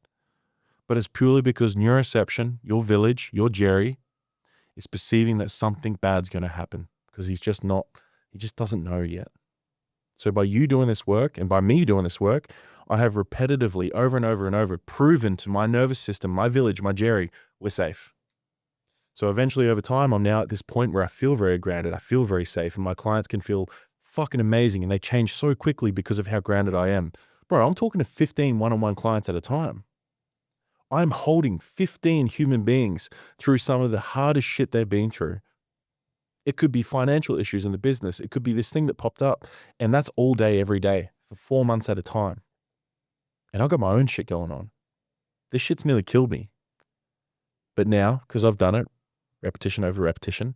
But it's purely because neuroception, your village, your Jerry, is perceiving that something bad's going to happen because he just doesn't know yet. So by you doing this work and by me doing this work, I have repetitively over and over and over proven to my nervous system, my village, my Jerry, we're safe. So eventually over time, I'm now at this point where I feel very grounded. I feel very safe, and my clients can feel fucking amazing, and they change so quickly because of how grounded I am. Bro, I'm talking to 15 one-on-one clients at a time. I'm holding 15 human beings through some of the hardest shit they've been through. It could be financial issues in the business. It could be this thing that popped up, and that's all day, every day for 4 months at a time. And I've got my own shit going on. This shit's nearly killed me. But now, because I've done it, repetition over repetition,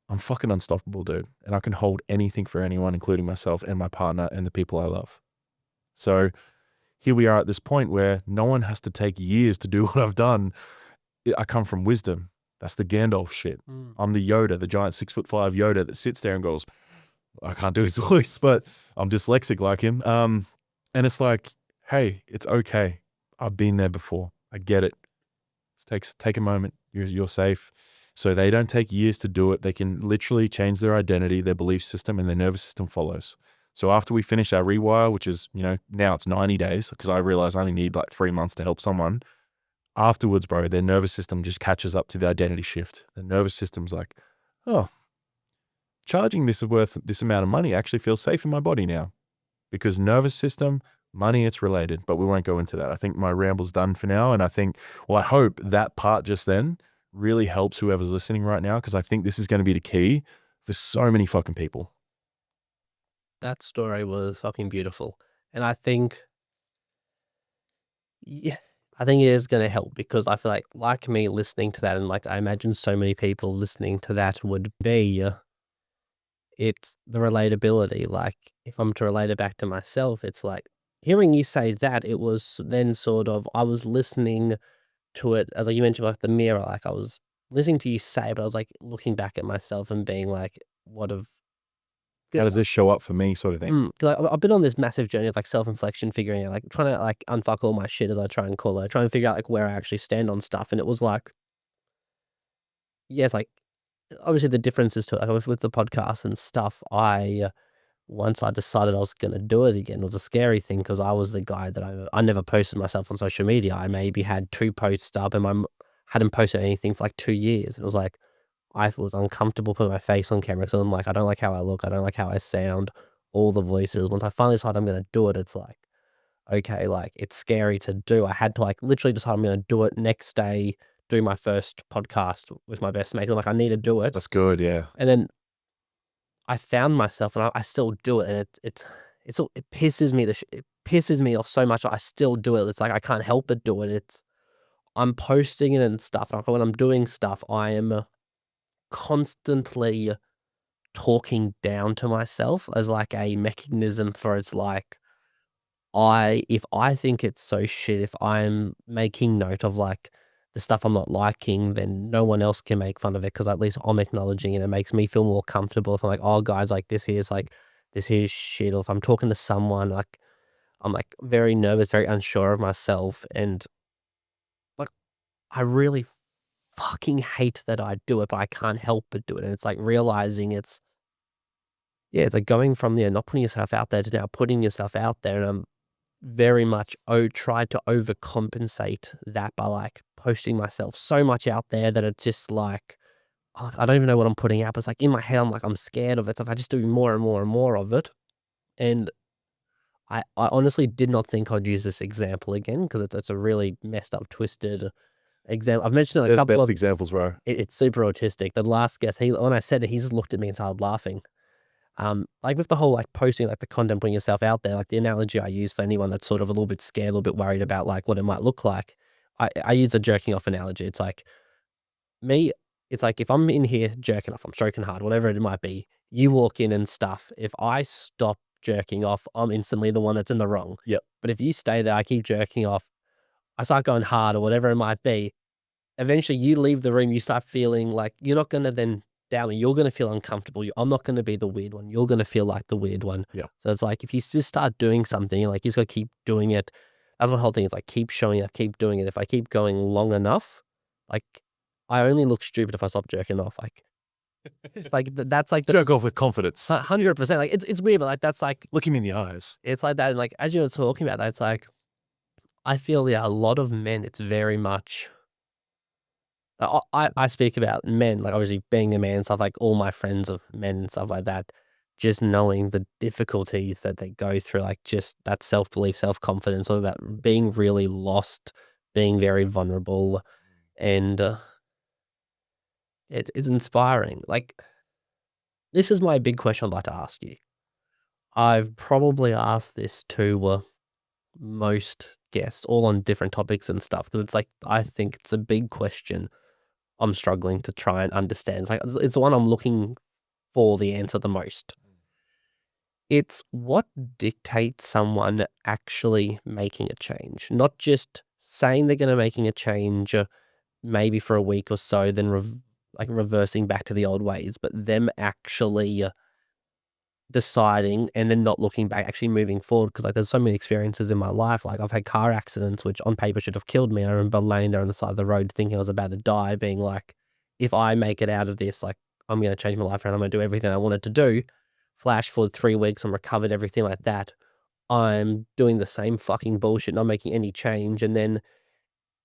I'm fucking unstoppable, dude. And I can hold anything for anyone, including myself and my partner and the people I love. So here we are at this point where no one has to take years to do what I've done. I come from wisdom. That's the Gandalf shit. I'm the Yoda, the giant 6'5" Yoda that sits there and goes, I can't do his voice, but I'm dyslexic like him. And it's like, hey, it's okay. I've been there before. I get it. Take a moment. You're safe. So they don't take years to do it. They can literally change their identity, their belief system, and their nervous system follows. So after we finish our rewire, which is, now it's 90 days, because I realize I only need like 3 months to help someone. Afterwards, bro, their nervous system just catches up to the identity shift. The nervous system's like, oh, charging this worth this amount of money actually feels safe in my body now, because nervous system, money, it's related, but we won't go into that. I think my ramble's done for now. And I think, well, I hope that part just then really helps whoever's listening right now, because I think this is going to be the key for so many fucking people. That story was fucking beautiful. And I think, yeah, I think it is going to help because I feel like me listening to that, and like I imagine so many people listening to that would be, it's the relatability. Like, if I'm to relate it back to myself, it's like hearing you say that, it was then sort of, I was listening to it as like you mentioned, like the mirror, like I was listening to you say, but I was like looking back at myself and being like, what have, How does this show up for me, sort of thing? 'cause I've been on this massive journey of like self-inflection, figuring out, like trying to like unfuck all my shit, as I try and call it, trying to figure out like where I actually stand on stuff. And it was like, yes, like obviously the differences to it, like with the podcast and stuff, once I decided I was going to do it again, it was a scary thing because I was the guy that I never posted myself on social media. I maybe had 2 posts up and hadn't posted anything for like 2 years. And it was like, I was uncomfortable putting my face on camera because I'm like, I don't like how I look. I don't like how I sound, all the voices. Once I finally decided I'm going to do it, it's like, okay, like it's scary to do. I had to like literally decide I'm going to do it next day, do my first podcast with my best mate. I'm like, I need to do it. That's good. Yeah. And then I found myself, and I still do it, and it pisses me it pisses me off so much. I still do it. It's like I can't help but do it. I'm posting it and stuff. Like when I'm doing stuff, I am constantly talking down to myself as like a mechanism for, it's like if I think it's so shit, if I'm making note of like the stuff I'm not liking, then no one else can make fun of it because at least I'm acknowledging it. It makes me feel more comfortable. If I'm like, oh, guys, like this here's shit. Or if I'm talking to someone, like I'm like very nervous, very unsure of myself. And like, I really fucking hate that I do it, but I can't help but do it. And it's like realizing yeah, it's like going from not putting yourself out there to now putting yourself out there. And I'm very much tried to overcompensate that by like posting myself so much out there that it's just like, oh, I don't even know what I'm putting out. But it's like in my head, I'm like, I'm scared of it. So if I just do more and more and more of it, and I honestly did not think I'd use this example again because it's a really messed up, twisted example. I've mentioned it They're a the couple best of. examples, bro. It's super autistic. The last guest, when I said it, he just looked at me and started laughing. Like with the whole like posting like the content, putting yourself out there, like the analogy I use for anyone that's sort of a little bit scared, a little bit worried about like what it might look like, I use a jerking off analogy. It's like me, it's like if I'm in here jerking off, I'm stroking hard, whatever it might be, you walk in and stuff. If I stop jerking off, I'm instantly the one that's in the wrong. Yep. But if you stay there, I keep jerking off, I start going hard or whatever it might be. Eventually you leave the room, you start feeling like you're not going to then doubt me. You're going to feel uncomfortable. I'm not going to be the weird one. You're going to feel like the weird one. Yeah. So it's like, if you just start doing something, like you just got to keep doing it. That's my whole thing. Is like, keep showing up, keep doing it. If I keep going long enough, like I only look stupid if I stop jerking off. That's like Jerk off with confidence. 100%. Like it's weird, but like, that's like, Look him in the eyes. it's like that. And like, as you were talking about that, it's like, I feel, yeah, a lot of men, it's very much, I speak about men, like obviously being a man and stuff, like all my friends of men and stuff like that, just knowing the difficulties that they go through, like just that self-belief, self-confidence, or that being really lost, being very vulnerable. And it's inspiring. Like, this is my big question I'd like to ask you. I've probably asked this to most guests, all on different topics and stuff, because it's like, I think it's a big question I'm struggling to try and understand. It's like, it's the one I'm looking for the answer the most. It's what dictates someone actually making a change, not just saying they're going to making a change, maybe for a week or so, then reversing back to the old ways, but them actually deciding and then not looking back, actually moving forward. Because like, there's so many experiences in my life. Like I've had car accidents, which on paper should have killed me. I remember laying there on the side of the road thinking I was about to die, being like, if I make it out of this, like I'm going to change my life around. I'm going to do everything I wanted to do. Flash forward 3 weeks, I'm recovered, everything like that. I'm doing the same fucking bullshit, not making any change. And then,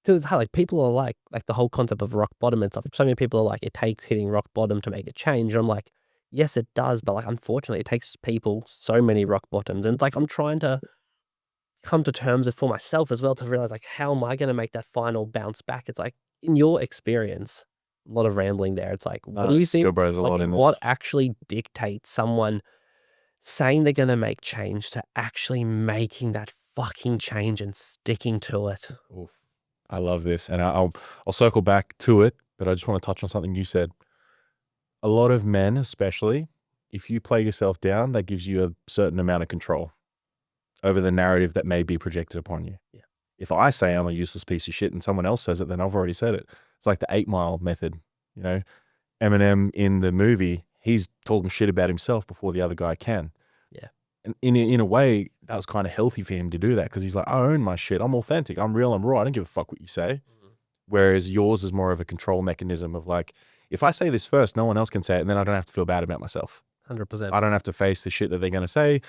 because it's hard, like people are like the whole concept of rock bottom and stuff. So many people are like, it takes hitting rock bottom to make a change. And I'm like, yes, it does. But like, unfortunately, it takes people so many rock bottoms. And it's like, I'm trying to come to terms with for myself as well to realize, like, how am I gonna make that final bounce back? It's like, in your experience, a lot of rambling there. It's like, what do you Let's go, think, bro. There's a like, lot in what this. actually dictates someone saying they're gonna make change to actually making that fucking change and sticking to it? Oof. I love this. And I'll circle back to it, but I just want to touch on something you said. A lot of men, especially, if you play yourself down, that gives you a certain amount of control over the narrative that may be projected upon you. Yeah. If I say I'm a useless piece of shit and someone else says it, then I've already said it. It's like the 8 Mile method. You know, Eminem in the movie, he's talking shit about himself before the other guy can. Yeah. And in a way, that was kind of healthy for him to do that because he's like, I own my shit. I'm authentic. I'm real. I'm raw. I don't give a fuck what you say. Whereas yours is more of a control mechanism of like, if I say this first, no one else can say it, and then I don't have to feel bad about myself. 100%. I don't have to face the shit that they're going to say.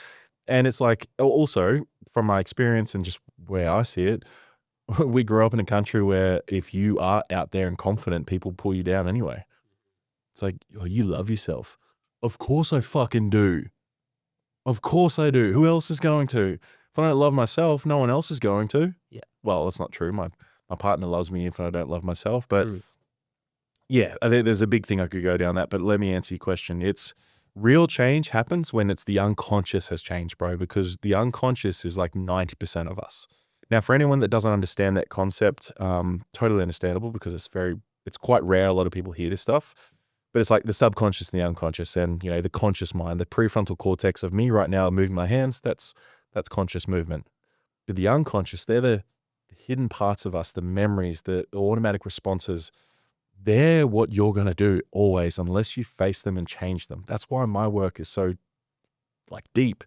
And it's like, also from my experience and just where I see it, we grew up in a country where if you are out there and confident, people pull you down anyway. It's like, oh, you love yourself. Of course I fucking do. Of course I do. Who else is going to? If I don't love myself, no one else is going to. Yeah. Well, that's not true. My partner loves me if I don't love myself. But Mm. yeah, I think there's a big thing I could go down that. But let me answer your question. It's real change happens when it's the unconscious has changed, bro, because the unconscious is like 90% of us. Now, for anyone that doesn't understand that concept, totally understandable because it's quite rare. A lot of people hear this stuff. But it's like the subconscious and the unconscious and, you know, the conscious mind, the prefrontal cortex of me right now moving my hands, that's conscious movement. But the unconscious, they're the hidden parts of us, the memories, the automatic responses. They're what you're going to do always unless you face them and change them. That's why my work is so like deep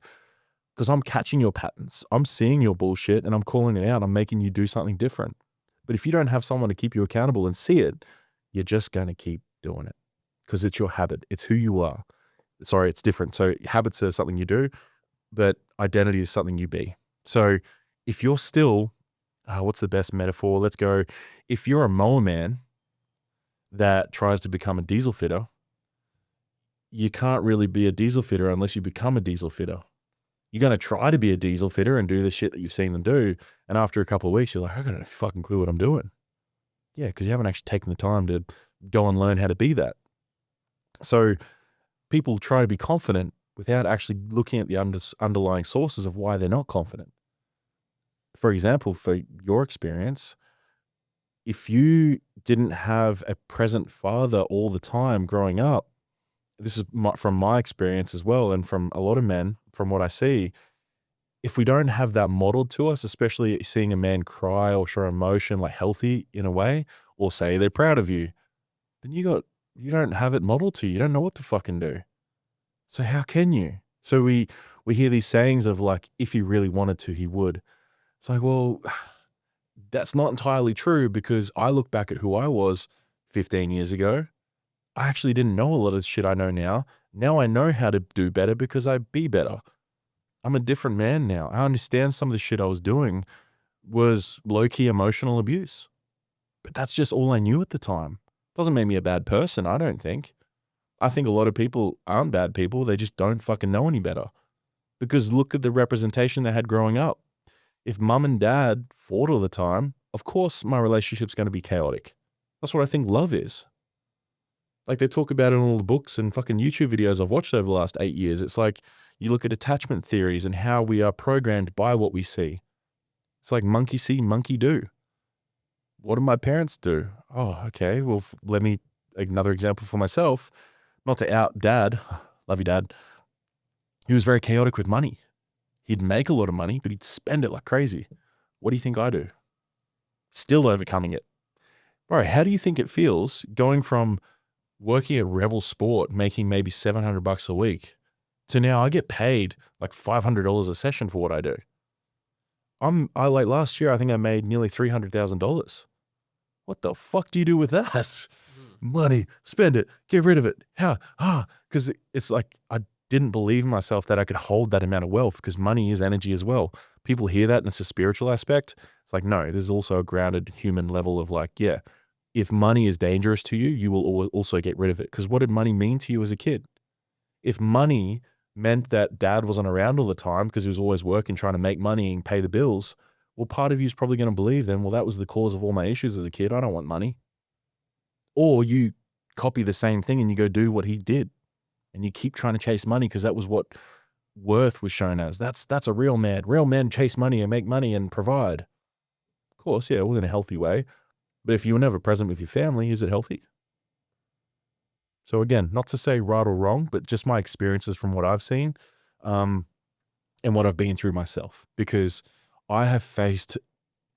because I'm catching your patterns. I'm seeing your bullshit and I'm calling it out. I'm making you do something different. But if you don't have someone to keep you accountable and see it, you're just going to keep doing it. Because it's your habit. It's who you are. Sorry, it's different. So habits are something you do, but identity is something you be. So if you're still, what's the best metaphor? Let's go. If you're a mower man that tries to become a diesel fitter, you can't really be a diesel fitter unless you become a diesel fitter. You're going to try to be a diesel fitter and do the shit that you've seen them do. And after a couple of weeks, you're like, I got no fucking clue what I'm doing. Yeah, because you haven't actually taken the time to go and learn how to be that. So people try to be confident without actually looking at the underlying sources of why they're not confident. For example, for your experience, if you didn't have a present father all the time growing up, this is from my experience as well, and from a lot of men, from what I see, if we don't have that modeled to us, especially seeing a man cry or show emotion like healthy in a way, or say they're proud of you, then you don't have it modeled to you. You don't know what to fucking do. So how can you? So we hear these sayings of like, if he really wanted to, he would. It's like, well, that's not entirely true because I look back at who I was 15 years ago. I actually didn't know a lot of the shit I know now. Now I know how to do better because I be better. I'm a different man now. I understand some of the shit I was doing was low-key emotional abuse. But that's just all I knew at the time. Doesn't make me a bad person, I don't think. I think a lot of people aren't bad people. They just don't fucking know any better. Because look at the representation they had growing up. If mum and dad fought all the time, of course my relationship's going to be chaotic. That's what I think love is. Like they talk about it in all the books and fucking YouTube videos I've watched over the last 8 years. It's like you look at attachment theories and how we are programmed by what we see. It's like monkey see, monkey do. What do my parents do? Oh, okay. Well, let me, another example for myself, not to out dad, love you dad. He was very chaotic with money. He'd make a lot of money, but he'd spend it like crazy. What do you think I do? Still overcoming it. Bro, how do you think it feels going from working at Rebel Sport, making maybe $700 a week, to now I get paid like $500 a session for what I do? I like last year, I think I made nearly $300,000. What the fuck do you do with that? Money, spend it, get rid of it. How? Because it's like I didn't believe in myself that I could hold that amount of wealth because money is energy as well. People hear that and it's a spiritual aspect. It's like, no, there's also a grounded human level of like, yeah, if money is dangerous to you, you will also get rid of it. Because what did money mean to you as a kid? If money meant that dad wasn't around all the time because he was always working, trying to make money and pay the bills, well, part of you is probably going to believe then, well, that was the cause of all my issues as a kid. I don't want money. Or you copy the same thing and you go do what he did and you keep trying to chase money because that was what worth was shown as. That's a real man. Real men chase money and make money and provide. Of course, yeah, well, in a healthy way. But if you were never present with your family, is it healthy? So again, not to say right or wrong, but just my experiences from what I've seen, and what I've been through myself, because I have faced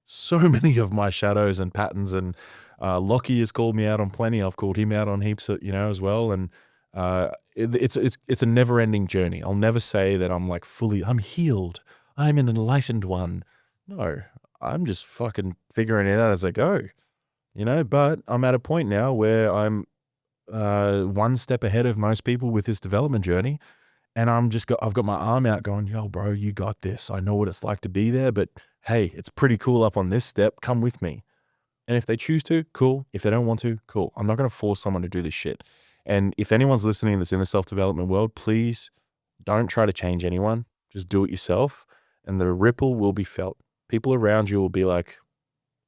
so many of my shadows and patterns, and Lockie has called me out on plenty. I've called him out on heaps, as well. And it's a never ending journey. I'll never say that I'm healed. I'm an enlightened one. No, I'm just fucking figuring it out as I go, but I'm at a point now where I'm one step ahead of most people with this development journey. And I've got my arm out going, yo, bro, you got this. I know what it's like to be there, but hey, it's pretty cool up on this step. Come with me. And if they choose to, cool. If they don't want to, cool. I'm not going to force someone to do this shit. And if anyone's listening that's in the self-development world, please don't try to change anyone. Just do it yourself. And the ripple will be felt. People around you will be like,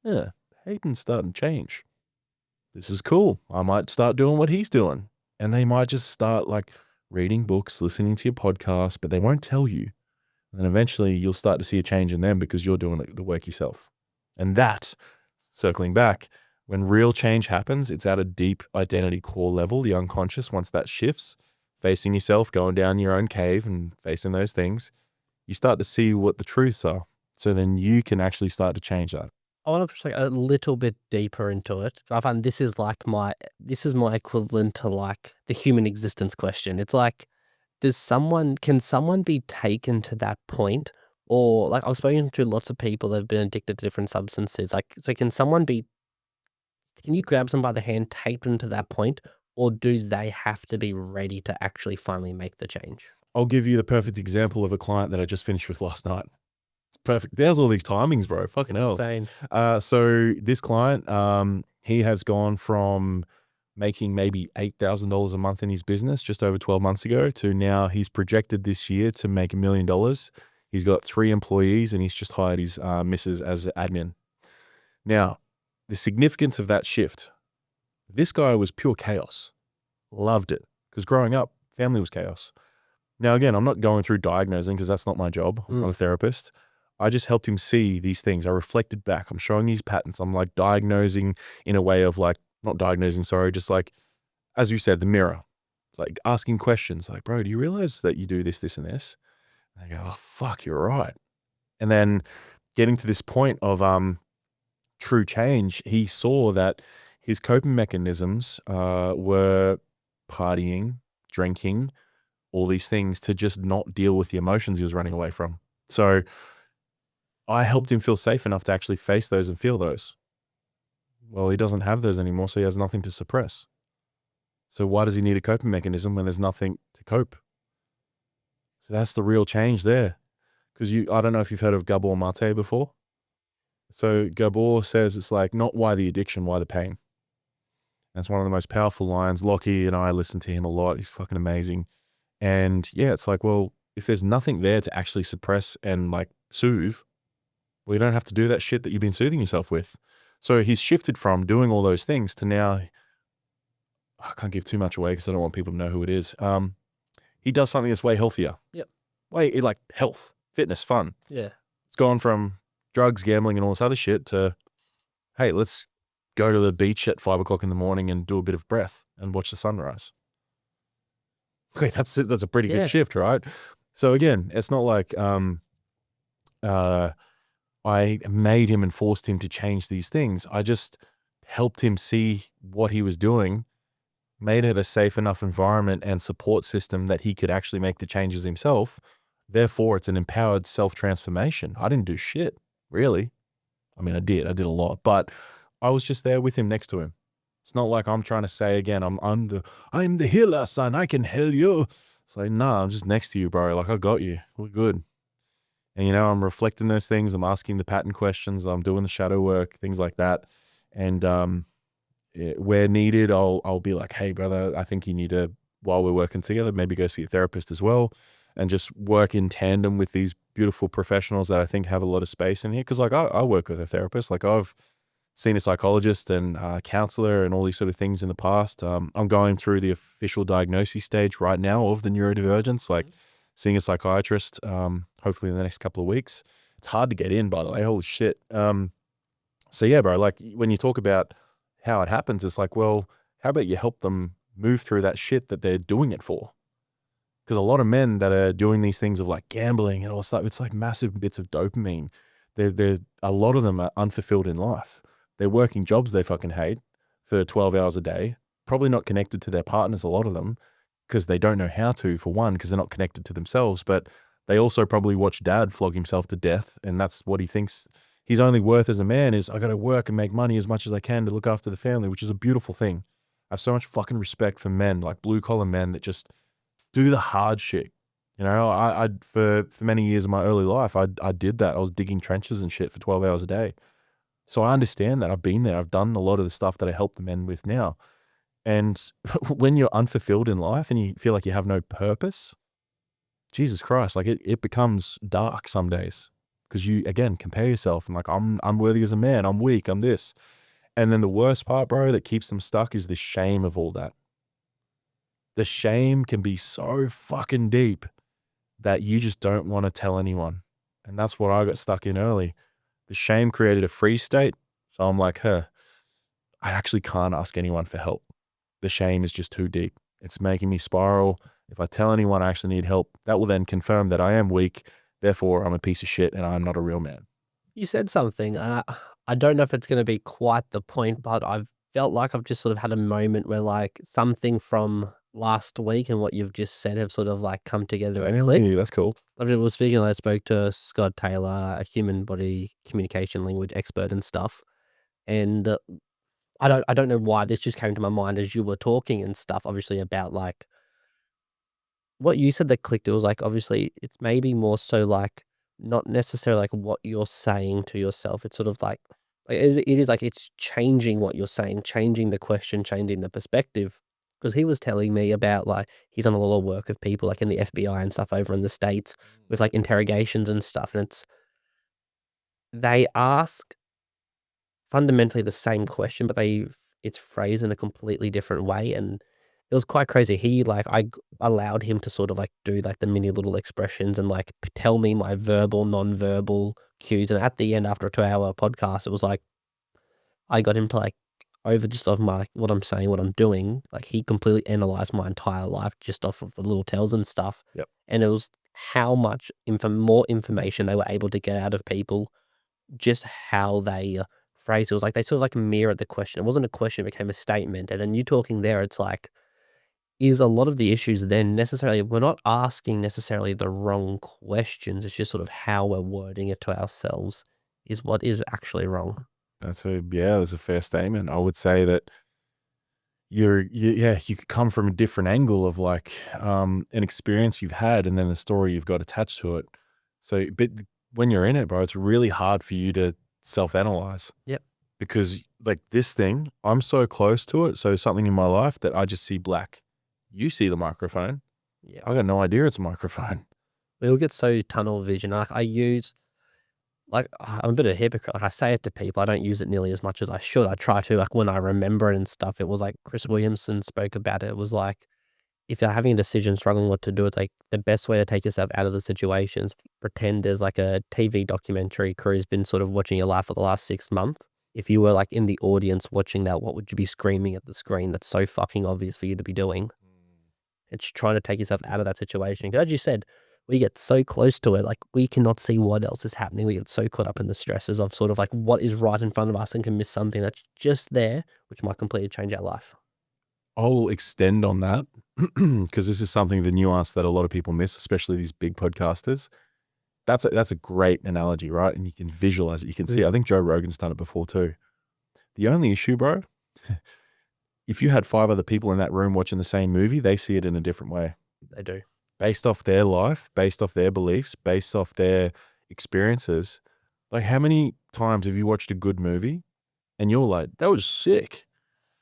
yeah, Hayden's starting to change. This is cool. I might start doing what he's doing. And they might just start reading books, listening to your podcast, but they won't tell you. And then eventually you'll start to see a change in them because you're doing the work yourself. And that, circling back, when real change happens, it's at a deep identity core level, the unconscious. Once that shifts, facing yourself, going down your own cave and facing those things, you start to see what the truths are. So then you can actually start to change that. I want to push a little bit deeper into it. I find this is my equivalent to the human existence question. It's can someone be taken to that point? Or I've spoken to lots of people that have been addicted to different substances. So can you grab someone by the hand, take them to that point, or do they have to be ready to actually finally make the change? I'll give you the perfect example of a client that I just finished with last night. Perfect. There's all these timings, bro. Fucking hell. Insane. So this client, he has gone from making maybe $8,000 a month in his business just over 12 months ago to now he's projected this year to make $1 million. He's got 3 employees and he's just hired his missus as admin. Now, the significance of that shift, this guy was pure chaos. Loved it because growing up, family was chaos. Now, again, I'm not going through diagnosing because that's not my job. I'm not a therapist. I just helped him see these things. I reflected back. I'm showing these patterns. I'm diagnosing in a way of not diagnosing, sorry, just as you said, the mirror. It's asking questions bro, do you realize that you do this, this, and this? And I go, oh, fuck, you're right. And then getting to this point of true change, he saw that his coping mechanisms were partying, drinking, all these things to just not deal with the emotions he was running away from. So I helped him feel safe enough to actually face those and feel those. Well, he doesn't have those anymore, so he has nothing to suppress. So why does he need a coping mechanism when there's nothing to cope? So that's the real change there. Because I don't know if you've heard of Gabor Mate before. So Gabor says it's not why the addiction, why the pain. That's one of the most powerful lines. Lockie and I listen to him a lot. He's fucking amazing. And yeah, it's well, if there's nothing there to actually suppress and soothe, well, you don't have to do that shit that you've been soothing yourself with. So he's shifted from doing all those things to now, I can't give too much away because I don't want people to know who it is. He does something that's way healthier. Yep. Way health, fitness, fun. Yeah. It's gone from drugs, gambling, and all this other shit to, hey, let's go to the beach at 5 o'clock in the morning and do a bit of breath and watch the sunrise. Okay, that's a pretty good shift, right? So again, it's not I made him and forced him to change these things. I just helped him see what he was doing, made it a safe enough environment and support system that he could actually make the changes himself. Therefore, it's an empowered self-transformation. I didn't do shit, really. I mean, I did a lot, but I was just there with him, next to him. It's not like I'm trying to say again, I'm the healer, son. I can heal you. It's nah, I'm just next to you, bro. I got you. We're good. And, I'm reflecting those things. I'm asking the pattern questions. I'm doing the shadow work, things like that. And where needed, I'll be hey, brother, I think you need to, while we're working together, maybe go see a therapist as well. and just work in tandem with these beautiful professionals that I think have a lot of space in here. Cause like I work with a therapist, like I've seen a psychologist and counselor and all these sort of things in the past. I'm going through the official diagnosis stage right now of the neurodivergence, like seeing a psychiatrist, hopefully in the next couple of weeks. It's hard to get in, by the way. Holy shit. So yeah, bro, like when you talk about how it happens, it's like, well, how about you help them move through that shit that they're doing it for? Because a lot of men that are doing these things of like gambling and all stuff, it's like massive bits of dopamine. A lot of them are unfulfilled in life. They're working jobs they fucking hate for 12 hours a day, probably not connected to their partners, a lot of them, because they don't know how to, for one, because they're not connected to themselves. But they also probably watch dad flog himself to death. And that's what he thinks his only worth as a man is, I got to work and make money as much as I can to look after the family, which is a beautiful thing. I have so much fucking respect for men, like blue collar men that just do the hard shit. You know, I for many years of my early life, I did that. I was digging trenches and shit for 12 hours a day. So I understand that. I've been there. I've done a lot of the stuff that I help the men with now. And when you're unfulfilled in life and you feel like you have no purpose, Jesus Christ, like it becomes dark some days because you, again, compare yourself and like, I'm unworthy as a man. I'm weak. I'm this. And then the worst part, bro, that keeps them stuck is the shame of all that. The shame can be so fucking deep that you just don't want to tell anyone. And that's what I got stuck in early. The shame created a freeze state. So I'm like, I actually can't ask anyone for help. The shame is just too deep. It's making me spiral. If I tell anyone I actually need help, that will then confirm that I am weak. Therefore, I'm a piece of shit and I'm not a real man. You said something, and I don't know if it's gonna be quite the point, but I've felt like I've just sort of had a moment where, like, something from last week and what you've just said have sort of, like, come together and clicked. Really? That's cool. I was speaking, I spoke to Scott Taylor, a human body communication language expert and stuff, and, I don't know why this just came to my mind as you were talking and stuff, obviously, about, like, what you said that clicked. It was, like, obviously, it's maybe more so, like, not necessarily, like, what you're saying to yourself. It's sort of like, it is, like, it's changing what you're saying, changing the question, changing the perspective. Because he was telling me about, like, he's done a lot of work with people, like, in the FBI and stuff over in the States with, like, interrogations and stuff, and they ask fundamentally the same question, but it's phrased in a completely different way, and it was quite crazy. Allowed him to sort of, like, do, like, the mini little expressions and, like, tell me my verbal, non-verbal cues, and at the end, after a 2-hour podcast, it was like, I got him to, like, over just off my what I'm saying, what I'm doing, like, he completely analyzed my entire life just off of the little tells and stuff, Yep. and it was how much more information they were able to get out of people, just how they, phrased it. It was like they sort of, like, mirrored the question. It wasn't a question, it became a statement, and then you talking there, it's like, is a lot of the issues then necessarily we're not asking necessarily the wrong questions, it's just sort of how we're wording it to ourselves is what is actually wrong. That's a fair statement. I would say that you could come from a different angle of like, an experience you've had and then the story you've got attached to it. So, but when you're in it, bro, it's really hard for you to self-analyze Yep. because like this thing, I'm so close to it. So something in my life that I just see black. You see the microphone. Yeah. I got no idea it's a microphone. We all get so tunnel vision. I'm a bit of a hypocrite. Like, I say it to people, I don't use it nearly as much as I should. I try to, like, when I remember it and stuff. It was like Chris Williamson spoke about it. It was like, if you're having a decision, struggling what to do, it's like the best way to take yourself out of the situations, pretend there's like a TV documentary crew's been sort of watching your life for the last 6 months. If you were like in the audience watching that, what would you be screaming at the screen that's so fucking obvious for you to be doing? It's trying to take yourself out of that situation. 'Cause as you said, we get so close to it, like we cannot see what else is happening. We get so caught up in the stresses of sort of like what is right in front of us and can miss something that's just there, which might completely change our life. I'll extend on that because this is something, the nuance that a lot of people miss, especially these big podcasters. That's a great analogy, right? And you can visualize it. You can see, I think Joe Rogan's done it before too. The only issue, bro, if you had 5 other people in that room watching the same movie, they see it in a different way. They do. Based off their life, based off their beliefs, based off their experiences. Like, how many times have you watched a good movie and you're like, that was sick?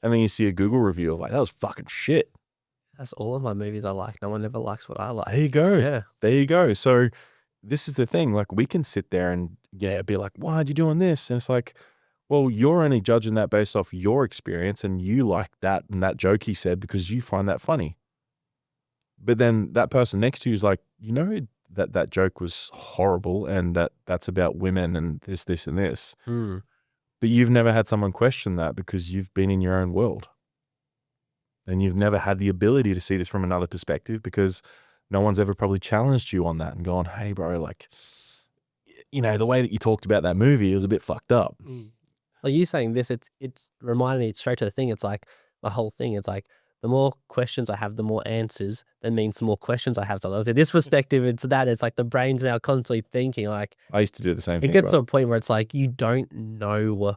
And then you see a Google review of like, that was fucking shit. That's all of my movies I like. No one ever likes what I There like. you go. Yeah. There you go. So this is the thing. Like we can sit there and be like, why are you doing this? And it's like, well, you're only judging that based off your experience and you like that and that joke he said because you find that funny. But then that person next to you is like, that joke was horrible and that's about women and this, and this. Mm. But you've never had someone question that because you've been in your own world. And you've never had the ability to see this from another perspective because no one's ever probably challenged you on that and gone, hey, bro, like, the way that you talked about that movie was a bit fucked up. Like you saying this, it's reminded me straight to the thing. It's like the whole thing. It's like the more questions I have, the more answers. That means the more questions I have to look at this perspective. It's that. It's like the brain's now constantly thinking. Like I used to do the same it thing. gets to bro. a point where it's like you don't know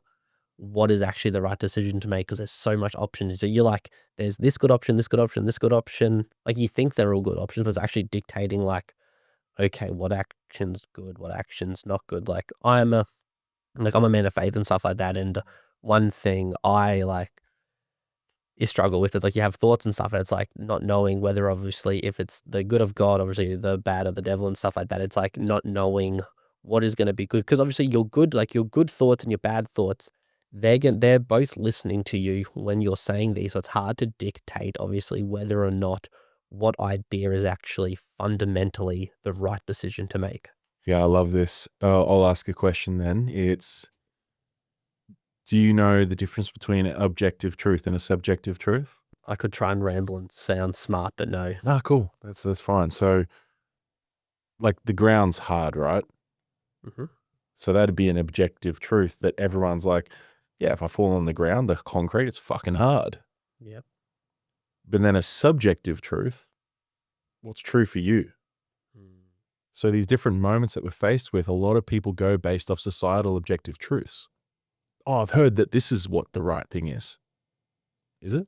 what is actually the right decision to make because there's so much options. So you're like, there's this good option, this good option, this good option. Like you think they're all good options, but it's actually dictating like, okay, what action's good, what action's not good. Like I'm a man of faith and stuff like that. And one thing I like you struggle with is like you have thoughts and stuff, and it's like not knowing whether obviously if it's the good of God, obviously the bad of the devil and stuff like that. It's like not knowing what is going to be good because obviously your good thoughts and your bad thoughts, they're both listening to you when you're saying these. So it's hard to dictate obviously whether or not what idea is actually fundamentally the right decision to make. Yeah, I love this. I'll ask a question then. Do you know the difference between objective truth and a subjective truth? I could try and ramble and sound smart, but no. Nah, cool. That's fine. So, like the ground's hard, right? Mhm. So that'd be an objective truth that everyone's like, yeah, if I fall on the ground, the concrete, it's fucking hard. Yep. But then a subjective truth, what's true for you? So these different moments that we're faced with, a lot of people go based off societal objective truths. Oh, I've heard that this is what the right thing is. Is it?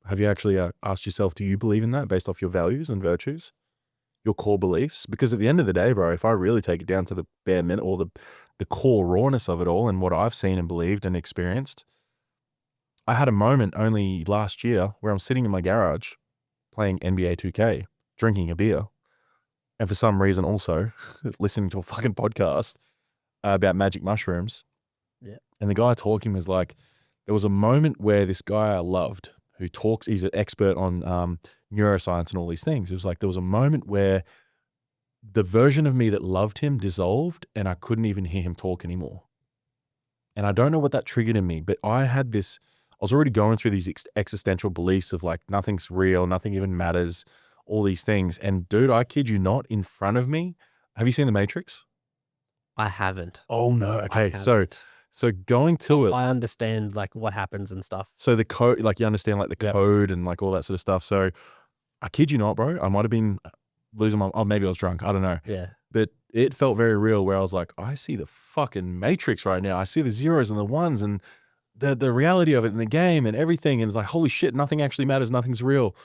Have you actually asked yourself, do you believe in that based off your values and virtues, your core beliefs? Because at the end of the day, bro, if I really take it down to the bare minute or the core rawness of it all and what I've seen and believed and experienced, I had a moment only last year where I'm sitting in my garage playing NBA 2K, drinking a beer, and for some reason also listening to a fucking podcast about magic mushrooms. Yeah. And the guy talking was like, there was a moment where this guy I loved who talks, he's an expert on neuroscience and all these things. It was like, there was a moment where the version of me that loved him dissolved and I couldn't even hear him talk anymore. And I don't know what that triggered in me, but I was already going through these existential beliefs of like, nothing's real, nothing even matters, all these things. And dude, I kid you not, in front of me, have you seen The Matrix? I haven't. Oh no. Okay. haven't. So going to it, I understand like what happens and stuff. so the code, like you understand like the Yep. code and like all that sort of stuff. So I kid you not, bro, I might've been losing maybe I was drunk. I don't know. Yeah. But it felt very real where I was like, I see the fucking Matrix right now. I see the zeros and the ones and the reality of it in the game and everything. And it's like, holy shit, nothing actually matters. Nothing's real.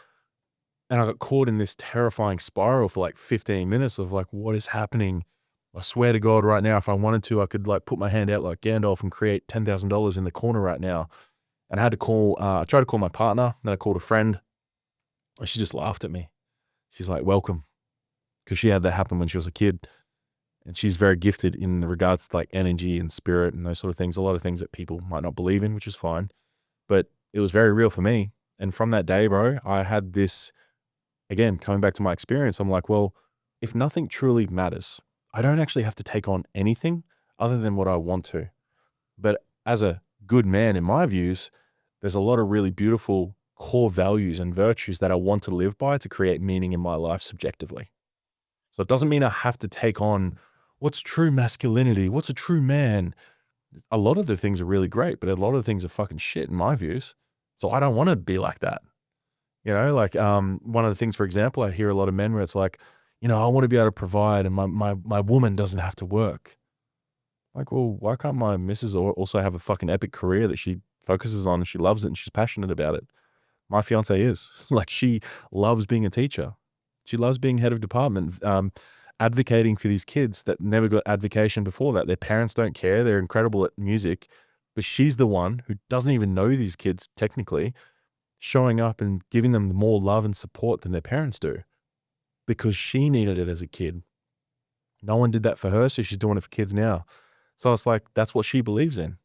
And I got caught in this terrifying spiral for like 15 minutes of like, what is happening? I swear to God right now, if I wanted to, I could like put my hand out like Gandalf and create $10,000 in the corner right now. And I had to call, I tried to call my partner, then I called a friend. And she just laughed at me. She's like, welcome. Because she had that happen when she was a kid. And she's very gifted in regards to like energy and spirit and those sort of things. A lot of things that people might not believe in, which is fine. But it was very real for me. And from that day, bro, I had this, again, coming back to my experience, I'm like, well, if nothing truly matters, I don't actually have to take on anything other than what I want to. But as a good man, in my views, there's a lot of really beautiful core values and virtues that I want to live by to create meaning in my life subjectively. So it doesn't mean I have to take on what's true masculinity, what's a true man. A lot of the things are really great, but a lot of the things are fucking shit in my views. So I don't want to be like that. You know, like one of the things, for example, I hear a lot of men where it's like, you know, I want to be able to provide and my woman doesn't have to work. Like, well, why can't my missus also have a fucking epic career that she focuses on and she loves it and she's passionate about it? My fiance is. Like, she loves being a teacher. She loves being head of department, advocating for these kids that never got advocation before that. Their parents don't care. They're incredible at music, but she's the one who doesn't even know these kids technically. showing up and giving them more love and support than their parents do because she needed it as a kid. No one did that for her, so she's doing it for kids now. So it's like, that's what she believes in.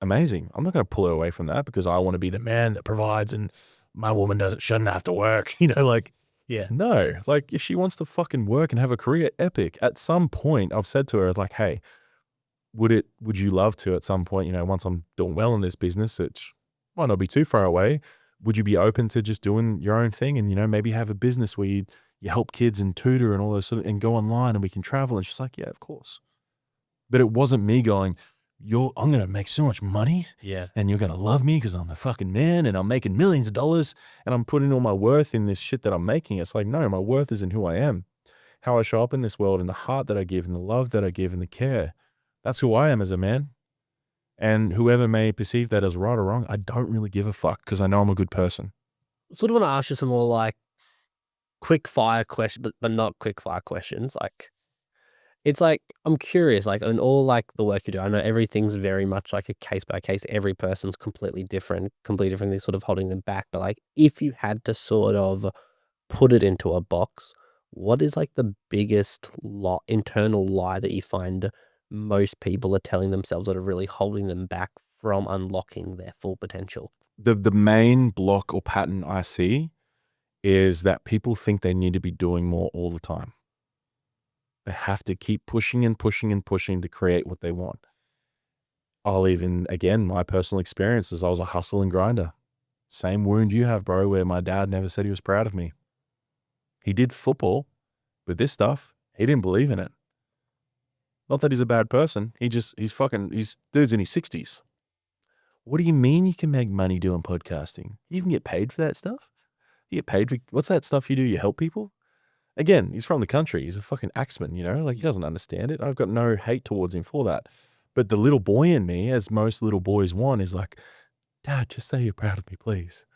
Amazing. I'm not going to pull her away from that because I want to be the man that provides and my woman shouldn't have to work. Like, Yeah. no, like if she wants to fucking work and have a career, epic. At some point, I've said to her, like, hey, would you love to at some point, once I'm doing well in this business, it might not be too far away. Would you be open to just doing your own thing and, maybe have a business where you help kids and tutor and all those and go online and we can travel? And she's like, yeah, of course. But it wasn't me going, I'm going to make so much money and you're going to love me because I'm the fucking man and I'm making millions of dollars and I'm putting all my worth in this shit that I'm making. It's like, no, my worth is in who I am, how I show up in this world and the heart that I give and the love that I give and the care. That's who I am as a man. And whoever may perceive that as right or wrong, I don't really give a fuck because I know I'm a good person. Sort of want to ask you some more like quick fire questions, but not quick fire questions. Like, it's like, I'm curious, like, in all like the work you do, I know everything's very much like a case by case. Every person's completely differently sort of holding them back. But like, if you had to sort of put it into a box, what is like the biggest internal lie that you find most people are telling themselves that are really holding them back from unlocking their full potential? The main block or pattern I see is that people think they need to be doing more all the time. They have to keep pushing and pushing and pushing to create what they want. Again, my personal experience is I was a hustle and grinder. Same wound you have, bro, where my dad never said he was proud of me. He did football, but this stuff, he didn't believe in it. Not that he's a bad person. He's dude's in his 60s. What do you mean you can make money doing podcasting? You even get paid for that stuff? You get paid for, what's that stuff you do? You help people? Again, he's from the country. He's a fucking axeman, like he doesn't understand it. I've got no hate towards him for that. But the little boy in me, as most little boys want, is like, Dad, just say you're proud of me, please.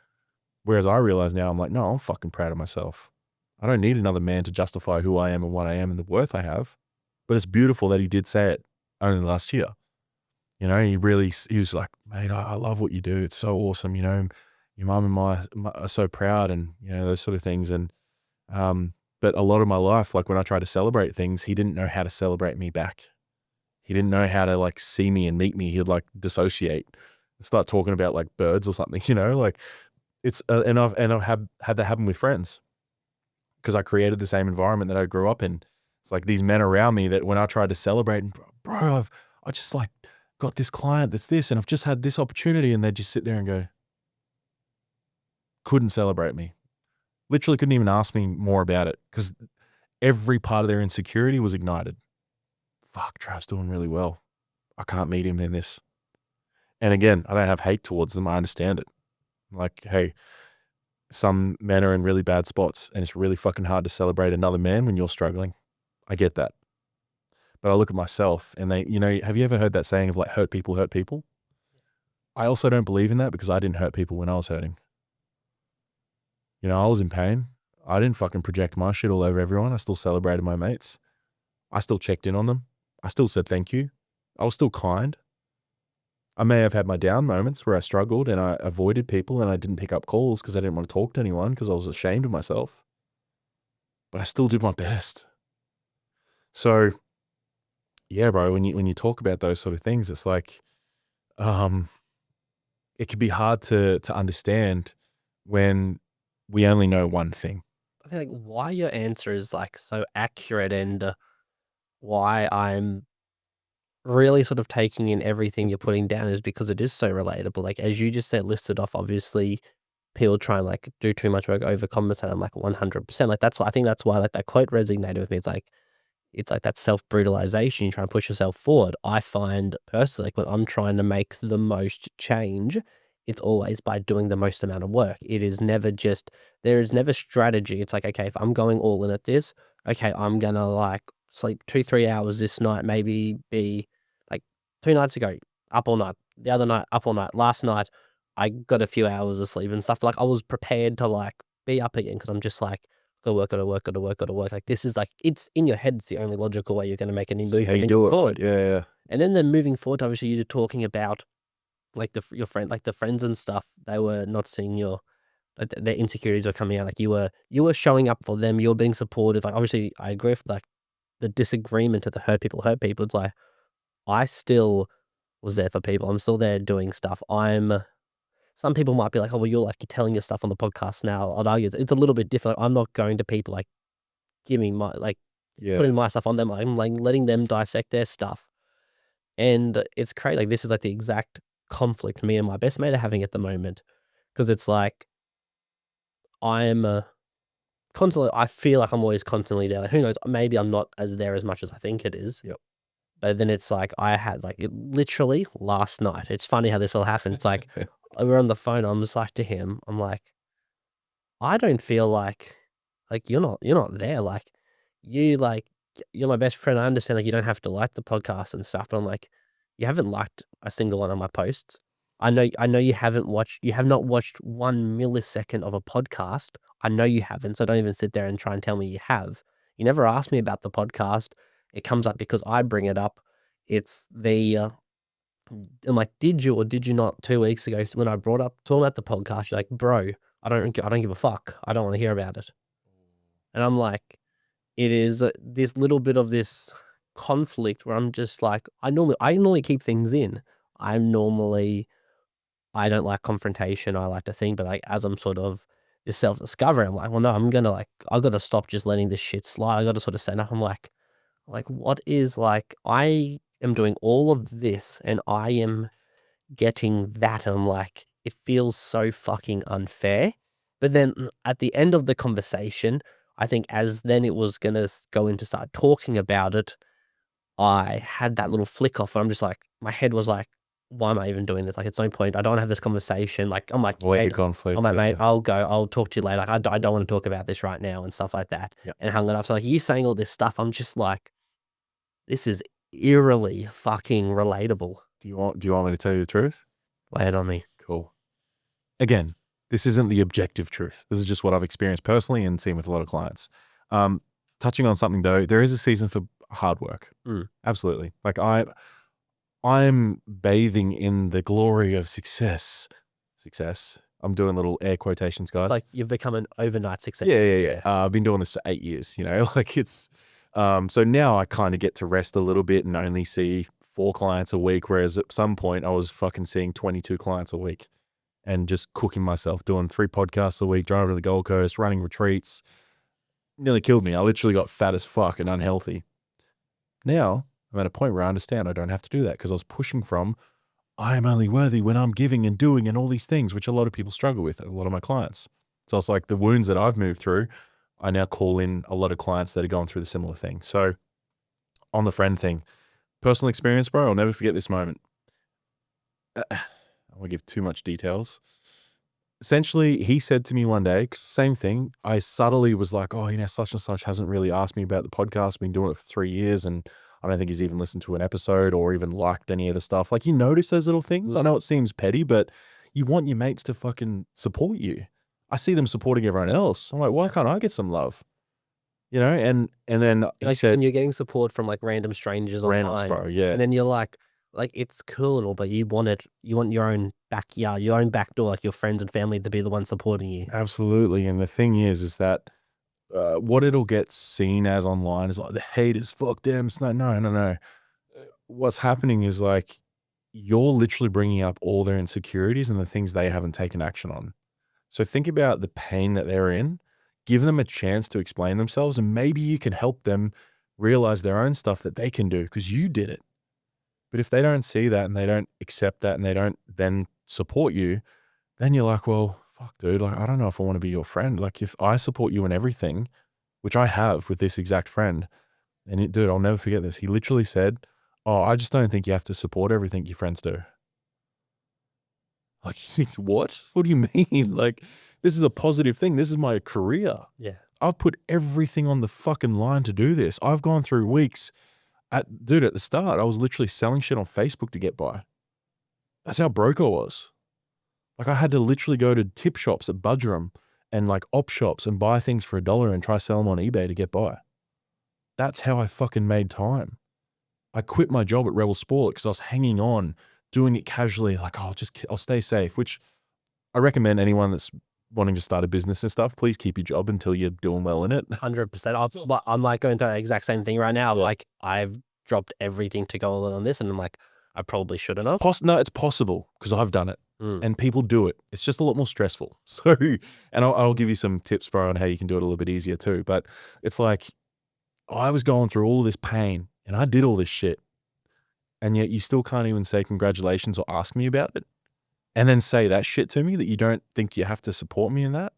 Whereas I realize now, I'm like, no, I'm fucking proud of myself. I don't need another man to justify who I am and what I am and the worth I have. But it's beautiful that he did say it only last year. He was like, mate, I love what you do. It's so awesome. Your mom and my are so proud and, those sort of things. And, but a lot of my life, like when I tried to celebrate things, he didn't know how to celebrate me back. He didn't know how to like see me and meet me. He'd like dissociate, start talking about like birds or something, like it's, and I've had that happen with friends because I created the same environment that I grew up in. It's like these men around me that when I tried to celebrate, bro, I just like got this client that's this, and I've just had this opportunity, and they'd just sit there and go, couldn't celebrate me. Literally couldn't even ask me more about it because every part of their insecurity was ignited. Fuck, Trav's doing really well. I can't meet him in this. And again, I don't have hate towards them. I understand it. Like, hey, some men are in really bad spots and it's really fucking hard to celebrate another man when you're struggling. I get that. But I look at myself and have you ever heard that saying of like, hurt people hurt people? I also don't believe in that because I didn't hurt people when I was hurting. I was in pain. I didn't fucking project my shit all over everyone. I still celebrated my mates. I still checked in on them. I still said thank you. I was still kind. I may have had my down moments where I struggled and I avoided people and I didn't pick up calls because I didn't want to talk to anyone because I was ashamed of myself. But I still did my best. So, yeah, bro, when you talk about those sort of things, it's like, it can be hard to understand when we only know one thing. I think like why your answer is like so accurate and why I'm really sort of taking in everything you're putting down is because it is so relatable. Like as you just said, listed off, obviously people try and like do too much work, overcompensate. I'm like 100%. Like that's why I think that's why like that quote resonated with me. It's like that self brutalization. You try and push yourself forward. I find personally, like when I'm trying to make the most change, it's always by doing the most amount of work. It is never just, there is never strategy. It's like, okay, if I'm going all in at this, okay, I'm gonna like sleep 2, 3 hours this night, maybe be like 2 nights ago, up all night. The other night, up all night. Last night, I got a few hours of sleep and stuff. Like I was prepared to like be up again because I'm just like, gotta work, gotta work, gotta work, gotta work. Like this is like, it's in your head. It's the only logical way you're gonna make any movement. How you do it forward. Yeah. And then moving forward, obviously you're talking about like your friend, like the friends and stuff, they were not seeing your like their insecurities are coming out. Like you were showing up for them. You're being supportive. Like obviously, I agree with like the disagreement of the hurt people. Hurt people. It's like I still was there for people. I'm still there doing stuff. Some people might be like, oh well, you're telling your stuff on the podcast now. I'd argue it's a little bit different. I'm not going to people like giving my Yeah. putting my stuff on them. I'm like letting them dissect their stuff. And it's crazy. Like this is like the exact conflict me and my best mate are having at the moment. Because it's like I'm constantly. I feel like I'm always constantly there. Like, who knows? Maybe I'm not as there as much as I think it is. Yep. But then it's like I had like it literally last night. It's funny how this all happened. It's like we're on the phone. I'm just like to him. I'm like, I don't feel like you're not there. Like you like you're my best friend. I understand like you don't have to like the podcast and stuff, but I'm like, you haven't liked a single one of my posts. I know you have not watched 1 millisecond of a podcast. I know you haven't, so don't even sit there and try and tell me you have. You never asked me about the podcast. It comes up because I bring it up. It's the I'm like, did you or did you not 2 weeks ago when I brought up talking about the podcast, you're like, bro, I don't give a fuck. I don't want to hear about it. And I'm like, it is this little bit of this conflict where I'm just like, I normally keep things in. I don't like confrontation. I like to think, but like as I'm sort of this self discovery, I'm like, well, no, I got to stop just letting this shit slide. I got to sort of stand up. I'm like, what is like, I am doing all of this and I am getting that. And I'm like, it feels so fucking unfair. But then at the end of the conversation, I think as then it was going to go into start talking about it, I had that little flick off. And I'm just like, my head was like, why am I even doing this? Like, it's no point. I don't want to have this conversation. Like, I'm like, Way mate, conflict. I'm like, mate, I'll talk to you later. Like, I don't want to talk about this right now and stuff like that. Yep. And hung it up. So like, you saying all this stuff, I'm just like, this is eerily fucking relatable. Do you want me to tell you the truth? Lay it on me. Cool. Again, this isn't the objective truth. This is just what I've experienced personally and seen with a lot of clients. Touching on something though, there is a season for hard work. Absolutely. Like I'm bathing in the glory of success. I'm doing little air quotations, guys. It's like you've become an overnight success. Yeah. I've been doing this for 8 years, like it's, so now I kind of get to rest a little bit and only see 4 clients a week. Whereas at some point I was fucking seeing 22 clients a week and just cooking myself, doing 3 podcasts a week, driving to the Gold Coast, running retreats. Nearly killed me. I literally got fat as fuck and unhealthy. Now I'm at a point where I understand I don't have to do that because I was pushing from, I am only worthy when I'm giving and doing and all these things, which a lot of people struggle with, a lot of my clients. So it's like the wounds that I've moved through, I now call in a lot of clients that are going through the similar thing. So on the friend thing, personal experience, bro, I'll never forget this moment. I won't give too much details. Essentially, he said to me one day, same thing. I subtly was like, oh, such and such hasn't really asked me about the podcast. Been doing it for 3 years and I don't think he's even listened to an episode or even liked any of the stuff. Like you notice those little things. I know it seems petty, but you want your mates to fucking support you. I see them supporting everyone else. I'm like, why can't I get some love? And then he Like said, when you're getting support from like random strangers online, bro, yeah. and then you're like it's cool and all, but you want your own backyard, your own back door, like your friends and family to be the ones supporting you. Absolutely. And the thing is that what it'll get seen as online is like the haters, fuck them. It's not, no. What's happening is like you're literally bringing up all their insecurities and the things they haven't taken action on. So think about the pain that they're in, give them a chance to explain themselves, and maybe you can help them realize their own stuff that they can do because you did it. But if they don't see that and they don't accept that and they don't then support you, then you're like, well, fuck, dude, like, I don't know if I want to be your friend. Like if I support you in everything, which I have with this exact friend, and dude, I'll never forget this. He literally said, oh, I just don't think you have to support everything your friends do. Like, what? What do you mean? Like, this is a positive thing. This is my career. Yeah. I've put everything on the fucking line to do this. I've gone through weeks at the start, I was literally selling shit on Facebook to get by. That's how broke I was. Like I had to literally go to tip shops at Budgerum and like op shops and buy things for $1 and try sell them on eBay to get by. That's how I fucking made time. I quit my job at Rebel Sport because I was hanging on, doing it casually. Like, I'll stay safe, which I recommend anyone that's wanting to start a business and stuff, please keep your job until you're doing well in it. 100%. I'm like going through the exact same thing right now. Like I've dropped everything to go all in on this, and I'm like, I probably shouldn't have. No, it's possible because I've done it. And people do it. It's just a lot more stressful. So, and I'll give you some tips, bro, on how you can do it a little bit easier too. But it's like, I was going through all this pain and I did all this shit. And yet you still can't even say congratulations or ask me about it. And then say that shit to me that you don't think you have to support me in that.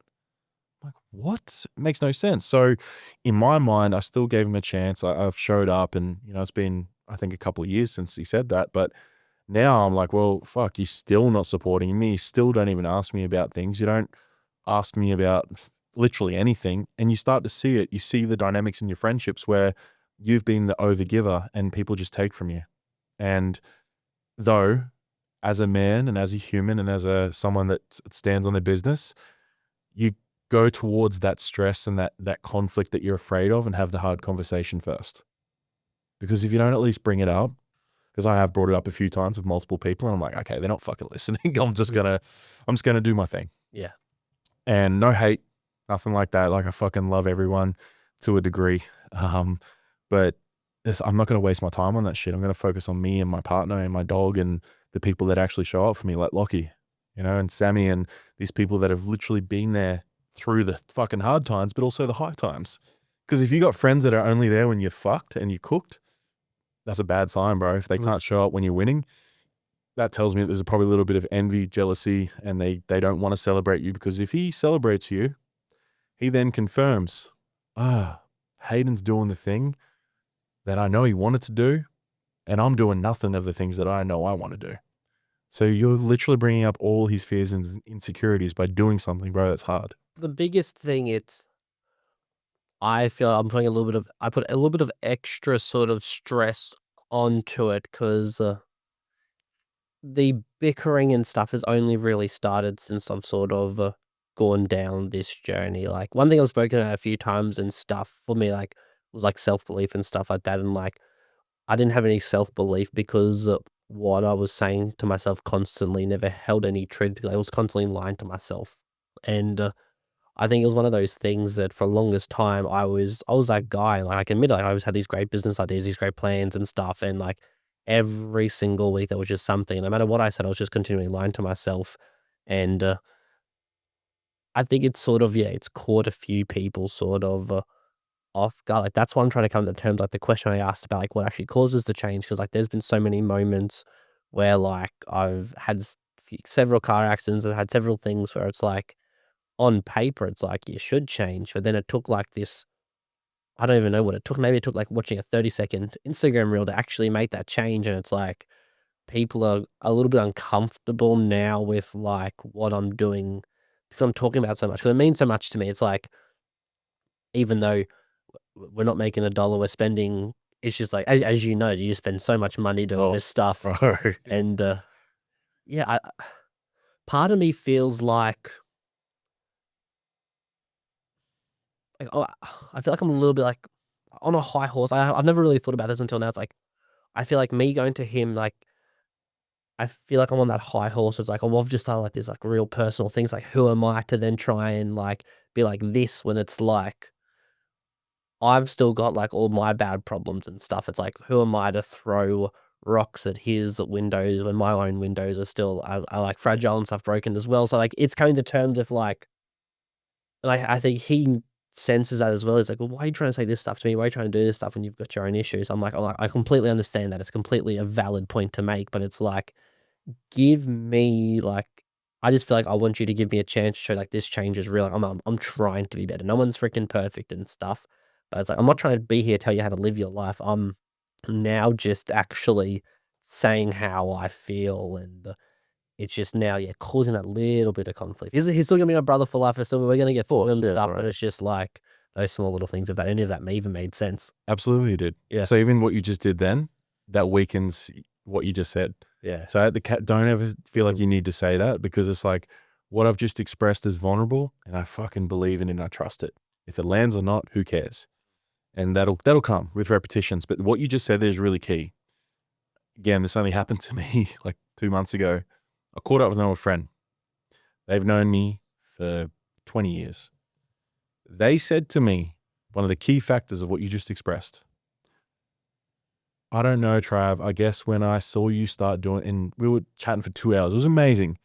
Like, what? It makes no sense. So in my mind, I still gave him a chance. I've showed up and, you know, it's been, I think, a couple of years since he said that. But now I'm like, well, fuck, you're still not supporting me. You still don't even ask me about things. You don't ask me about literally anything. And you start to see it. You see the dynamics in your friendships where you've been the overgiver and people just take from you. And though, as a man and as a human and as someone that stands on their business, you go towards that stress and that conflict that you're afraid of and have the hard conversation first. Because if you don't at least bring it up, because I have brought it up a few times with multiple people and I'm like, okay, they're not fucking listening. I'm just gonna do my thing. Yeah. And no hate, nothing like that. Like I fucking love everyone to a degree. But I'm not going to waste my time on that shit. I'm going to focus on me and my partner and my dog and the people that actually show up for me, like Lockie, you know, and Sammy and these people that have literally been there through the fucking hard times, but also the high times. Because if you got friends that are only there when you're fucked and you're cooked, that's a bad sign, bro. If they can't show up when you're winning, that tells me that there's probably a little bit of envy, jealousy, and they don't want to celebrate you. Because if he celebrates you, he then confirms, Hayden's doing the thing that I know he wanted to do, and I'm doing nothing of the things that I know I want to do. So you're literally bringing up all his fears and insecurities by doing something, bro, that's hard. The biggest thing, I feel I put a little bit of extra sort of stress onto it because the bickering and stuff has only really started since I've sort of gone down this journey. Like one thing I've spoken about a few times and stuff for me, like was like self-belief and stuff like that. And like I didn't have any self-belief because what I was saying to myself constantly never held any truth because I was constantly lying to myself. And I think it was one of those things that for the longest time I was that guy. Like I can admit, like I always had these great business ideas, these great plans and stuff, and like every single week there was just something. No matter what I said, I was just continually lying to myself, and I think it's sort of it's caught a few people sort of off guard. Like that's why I'm trying to come to terms. Like the question I asked about like what actually causes the change, because like there's been so many moments where like I've had several car accidents and had several things where it's like on paper, it's like you should change, but then it took like this. I don't even know what it took. Maybe it took like watching a 30-second Instagram reel to actually make that change. And it's like people are a little bit uncomfortable now with like what I'm doing because I'm talking about so much. Because it means so much to me. It's like even though we're not making a dollar, we're spending. It's just like as you know, you spend so much money doing this stuff, Bro. and part of me feels like. I feel like I'm a little bit like on a high horse. I've never really thought about this until now. It's like I feel like me going to him, like I feel like I'm on that high horse. It's like, oh, well, I've just done like this like real personal things. Like, who am I to then try and like be like this when it's like I've still got like all my bad problems and stuff. It's like, who am I to throw rocks at his windows when my own windows are still are like fragile and stuff broken as well. So like it's coming to terms of like I think he senses that as well. He's like, well, why are you trying to say this stuff to me? Why are you trying to do this stuff when you've got your own issues? I'm like, I completely understand that. It's completely a valid point to make, but it's like, give me like, I just feel like I want you to give me a chance to show like this change is real. Like, I'm trying to be better. No one's freaking perfect and stuff, but it's like, I'm not trying to be here, tell you how to live your life. I'm now just actually saying how I feel and it's just now, causing that little bit of conflict. He's still gonna be my brother for life. We're gonna get through and stuff, but it's just like those small little things. If that any of that even made sense. Absolutely, it did. Yeah. So even what you just did then, that weakens what you just said. Yeah. So don't ever feel like you need to say that because it's like what I've just expressed is vulnerable, and I fucking believe in it and I trust it. If it lands or not, who cares? And that'll come with repetitions. But what you just said there is really key. Again, this only happened to me like 2 months ago. I caught up with an old friend. They've known me for 20 years. They said to me, one of the key factors of what you just expressed, I don't know, Trav, I guess when I saw you start doing, and we were chatting for 2 hours, it was amazing.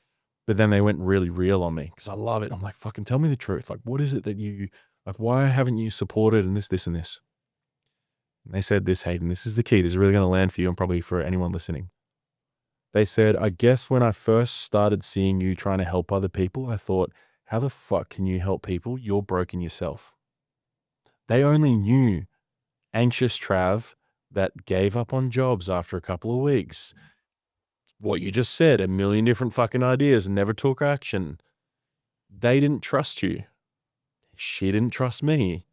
But then they went really real on me because I love it. I'm like, fucking tell me the truth. Like, what is it that you, like, why haven't you supported and this, and this? And they said this, Hayden, this is the key. This is really going to land for you and probably for anyone listening. They said, I guess when I first started seeing you trying to help other people, I thought, how the fuck can you help people? You're broken yourself. They only knew anxious Trav that gave up on jobs after a couple of weeks. What you just said, a million different fucking ideas and never took action. They didn't trust you. She didn't trust me.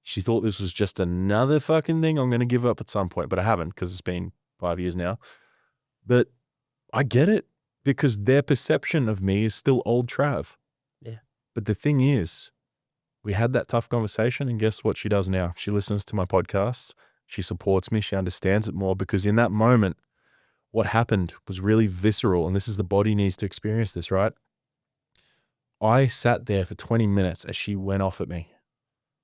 She thought this was just another fucking thing I'm going to give up at some point, but I haven't because it's been 5 years now. But I get it because their perception of me is still old Trav. Yeah. But the thing is, we had that tough conversation and guess what she does now? She listens to my podcasts. She supports me. She understands it more because in that moment, what happened was really visceral. And this is the body needs to experience this, right? I sat there for 20 minutes as she went off at me.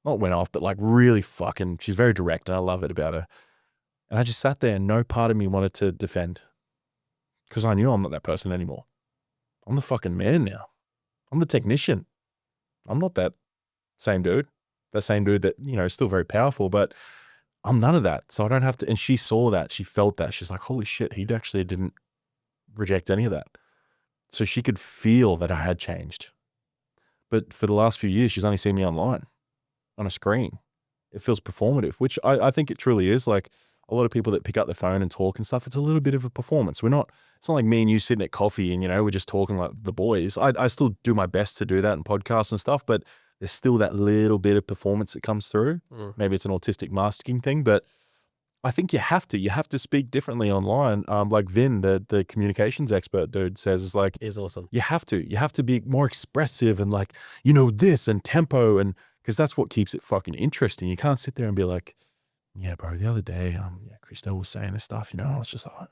Not went off, but like really fucking, she's very direct and I love it about her. And I just sat there and no part of me wanted to defend because I knew I'm not that person anymore. I'm the fucking man now. I'm the technician. I'm not that same dude. That same dude that, you know, is still very powerful, but I'm none of that. So I don't have to, and she saw that, she felt that. She's like, holy shit, he actually didn't reject any of that. So she could feel that I had changed. But for the last few years, she's only seen me online, on a screen. It feels performative, which I think it truly is. Like a lot of people that pick up the phone and talk and stuff, it's a little bit of a performance. It's not like me and you sitting at coffee and, you know, we're just talking like the boys. I still do my best to do that in podcasts and stuff, but there's still that little bit of performance that comes through. Maybe it's an autistic masking thing, but I think you have to speak differently online. Like Vin, the communications expert dude says, is like, Is awesome. you have to be more expressive and like, you know, this and tempo and, cause that's what keeps it fucking interesting. You can't sit there and be like, yeah, bro, the other day, Christelle was saying this stuff, you know, I was just like,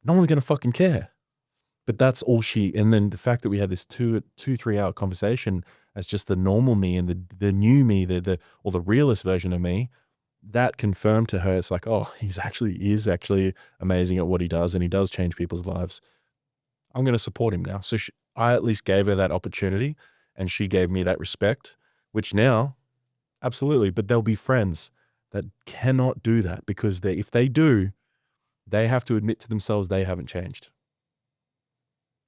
no one's going to fucking care. But that's all and then the fact that we had this 3 hour conversation as just the normal me and the new me, or the realist version of me, that confirmed to her, it's like, oh, he is actually amazing at what he does and he does change people's lives. I'm going to support him now. So I at least gave her that opportunity and she gave me that respect, which now, absolutely, but they'll be friends that cannot do that because if they do, they have to admit to themselves they haven't changed.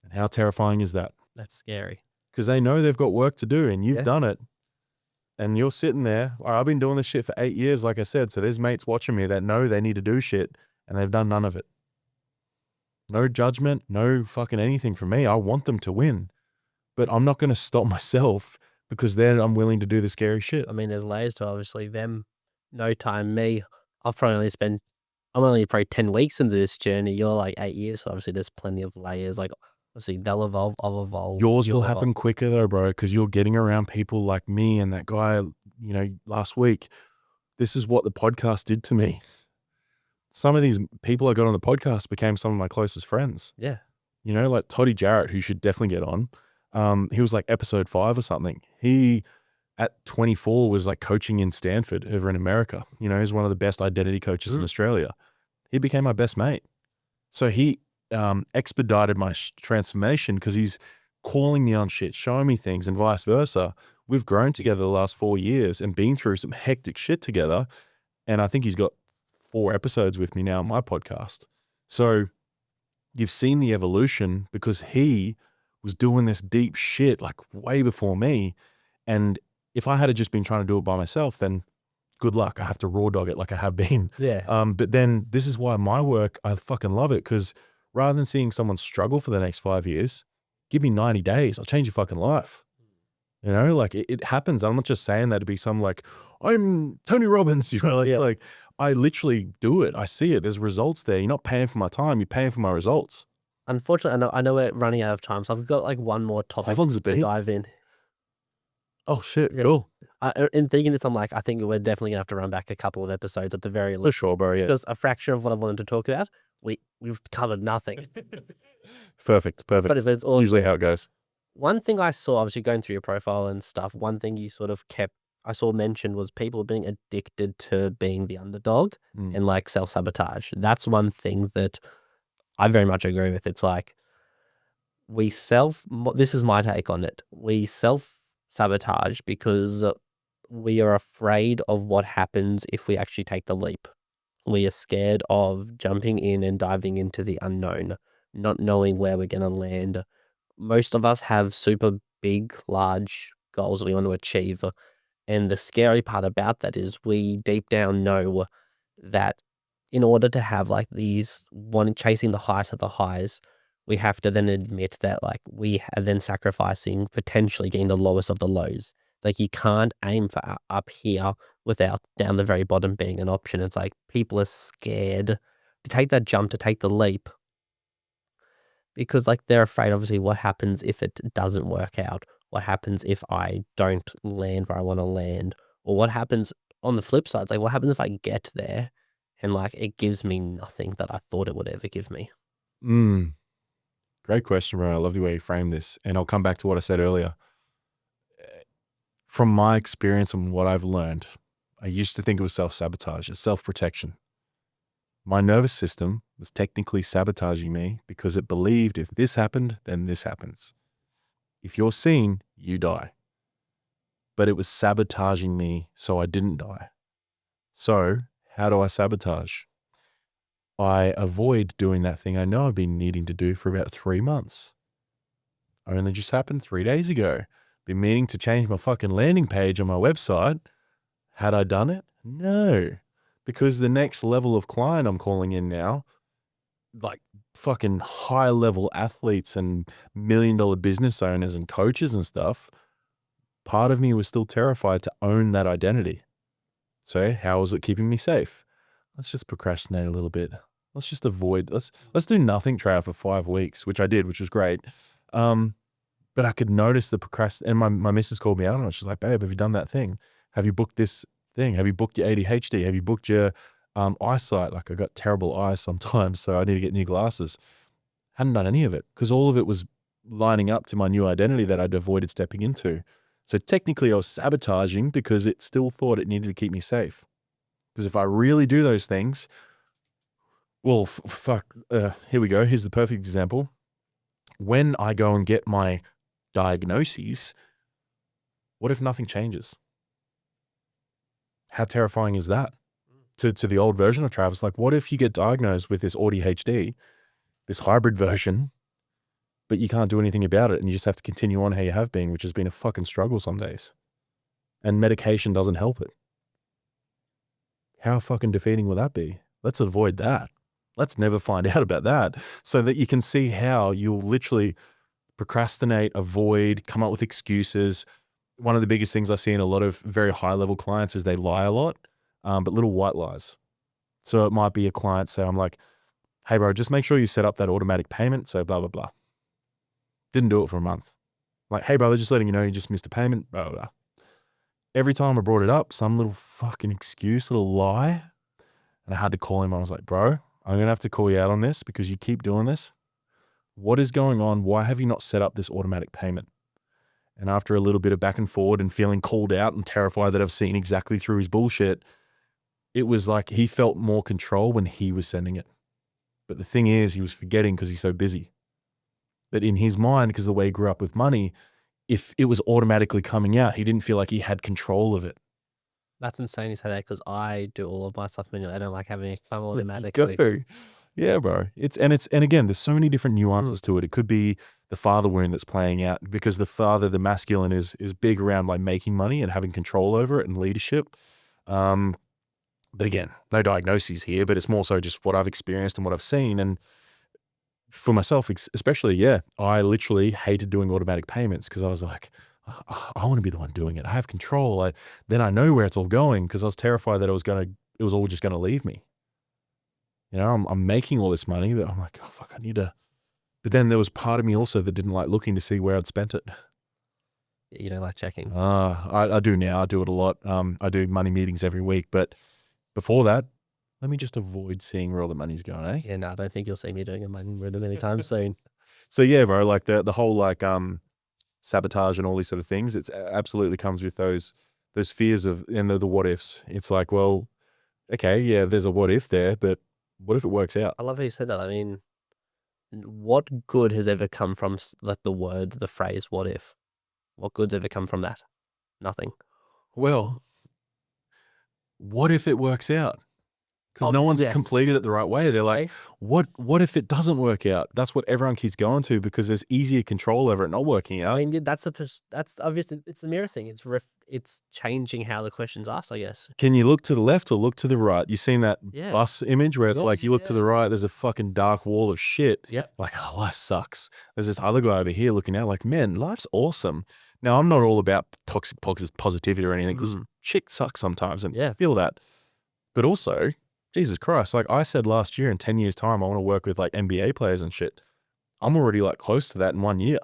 And how terrifying is that? That's scary. Because they know they've got work to do and you've done it. And you're sitting there. I've been doing this shit for 8 years, like I said. So there's mates watching me that know they need to do shit and they've done none of it. No judgment, no fucking anything from me. I want them to win. But I'm not going to stop myself because then I'm willing to do the scary shit. I mean, there's layers to obviously them, no time, me. I'm only probably 10 weeks into this journey. You're like 8 years. So obviously there's plenty of layers. Like obviously they'll evolve, I'll evolve. Yours will happen quicker though, bro, because you're getting around people like me and that guy, you know, last week. This is what the podcast did to me. Some of these people I got on the podcast became some of my closest friends. Yeah. You know, like Toddy Jarrett, who should definitely get on. He was like episode 5 or something. He, at 24, was like coaching in Stanford over in America. You know, he's one of the best identity coaches in Australia. He became my best mate. So he expedited my transformation because he's calling me on shit, showing me things and vice versa. We've grown together the last 4 years and been through some hectic shit together. And I think he's got 4 episodes with me now on my podcast. So you've seen the evolution because he was doing this deep shit like way before me. And if I had just been trying to do it by myself, then good luck. I have to raw dog it like I have been. Yeah. But then this is why my work, I fucking love it because rather than seeing someone struggle for the next 5 years, give me 90 days. I'll change your fucking life. You know, like it happens. I'm not just saying that to be some like, I'm Tony Robbins, you know, it's like, I literally do it. I see it. There's results there. You're not paying for my time. You're paying for my results. Unfortunately, I know we're running out of time. So I've got like one more topic How long's it been? to dive in. Oh shit, cool. In thinking this, I'm like, I think we're definitely gonna have to run back a couple of episodes at the very least. For sure, bro, yeah. Because a fraction of what I wanted to talk about, we've covered nothing. Perfect. But it's all usually how it goes. One thing I saw, obviously going through your profile and stuff, one thing you sort of I saw mentioned was people being addicted to being the underdog Mm. and like self-sabotage. That's one thing that I very much agree with. It's like this is my take on it. We self-sabotage because we are afraid of what happens if we actually take the leap. We are scared of jumping in and diving into the unknown, not knowing where we're going to land. Most of us have super big, large goals that we want to achieve. And the scary part about that is we deep down know that in order to have like these chasing the highest of the highs, we have to then admit that like we are then sacrificing potentially getting the lowest of the lows. Like you can't aim for up here without down the very bottom being an option. It's like people are scared to take that jump, to take the leap, because like they're afraid obviously what happens if it doesn't work out? What happens if I don't land where I want to land? Or what happens on the flip side? It's like what happens if I get there and like it gives me nothing that I thought it would ever give me? Mm. Great question, bro. I love the way you framed this. And I'll come back to what I said earlier. From my experience and what I've learned, I used to think it was self-sabotage, it's self-protection. My nervous system was technically sabotaging me because it believed if this happened, then this happens. If you're seen, you die. But it was sabotaging me so I didn't die. So how do I sabotage? I avoid doing that thing I know I've been needing to do for about 3 months. Only just happened 3 days ago. Been meaning to change my fucking landing page on my website. Had I done it? No. Because the next level of client I'm calling in now, like fucking high level athletes and $1 million business owners and coaches and stuff, part of me was still terrified to own that identity. So how was it keeping me safe? Let's just procrastinate a little bit. Let's just avoid, let's do nothing, Trav, for 5 weeks, which I did, which was great. But I could notice the and my missus called me out on it. She's like, babe, have you done that thing? Have you booked this thing? Have you booked your ADHD? Have you booked your eyesight? Like I got terrible eyes sometimes, so I need to get new glasses. Hadn't done any of it because all of it was lining up to my new identity that I'd avoided stepping into. So technically I was sabotaging because it still thought it needed to keep me safe. Because if I really do those things, well, here we go. Here's the perfect example. When I go and get my diagnoses, what if nothing changes? How terrifying is that to the old version of Travis? Like, what if you get diagnosed with this ADHD, this hybrid version, but you can't do anything about it and you just have to continue on how you have been, which has been a fucking struggle some days, and medication doesn't help it? How fucking defeating will that be? Let's avoid that. Let's never find out about that, so that you can see how you'll literally procrastinate, avoid, come up with excuses. One of the biggest things I see in a lot of very high level clients is they lie a lot, but little white lies. So it might be a client say, I'm like, hey bro, just make sure you set up that automatic payment. So blah, blah, blah. Didn't do it for a month. Like, hey brother, just letting you know you just missed a payment, blah, blah, blah. Every time I brought it up, some little fucking excuse, little lie. And I had to call him. I was like, bro, I'm going to have to call you out on this because you keep doing this. What is going on? Why have you not set up this automatic payment? And after a little bit of back and forward and feeling called out and terrified that I've seen exactly through his bullshit, it was like he felt more control when he was sending it. But the thing is, he was forgetting because he's so busy that in his mind, because the way he grew up with money, if it was automatically coming out, he didn't feel like he had control of it. That's insane you say that because I do all of my stuff manually. I don't like having it come There you automatically. go. Yeah, bro. And again, there's so many different nuances to it. It could be the father wound that's playing out because the father, the masculine is big around like making money and having control over it and leadership. But again, no diagnoses here, but it's more so just what I've experienced and what I've seen. And for myself, especially, yeah, I literally hated doing automatic payments because I was like, I want to be the one doing it. I have control. Then I know where it's all going because I was terrified that it was all just going to leave me. You know, I'm making all this money, but I'm like, oh fuck, I need to. But then there was part of me also that didn't like looking to see where I'd spent it. You don't like checking. I do now. I do it a lot. I do money meetings every week, but before that, let me just avoid seeing where all the money's going, eh? Yeah, no, I don't think you'll see me doing a money really many times soon. So yeah, bro, like the whole like sabotage and all these sort of things. It's absolutely comes with those fears of, and the what ifs. It's like, well, okay, yeah, there's a what if there, but what if it works out? I love how you said that. I mean, what good has ever come from like the phrase "what if"? What good's ever come from that? Nothing. Well, what if it works out? Because Oh, no one's yes. completed it the right way. They're like, Okay. what if it doesn't work out? That's what everyone keeps going to, because there's easier control over it not working I out. mean, that's that's obviously it's the mirror thing. It's changing how the question's asked, I guess. Can you look to the left or look to the right? You seen that Yeah. bus image where it's Yeah, like you look to yeah. the right, there's a fucking dark wall of shit. Yep. Like, oh, life sucks. There's this other guy over here looking out like, man, life's awesome. Now, I'm not all about toxic positivity or anything, because shit sucks sometimes, and Yeah. feel that. But also, Jesus Christ, like I said last year, in 10 years' time, I want to work with like NBA players and shit. I'm already like close to that in 1 year.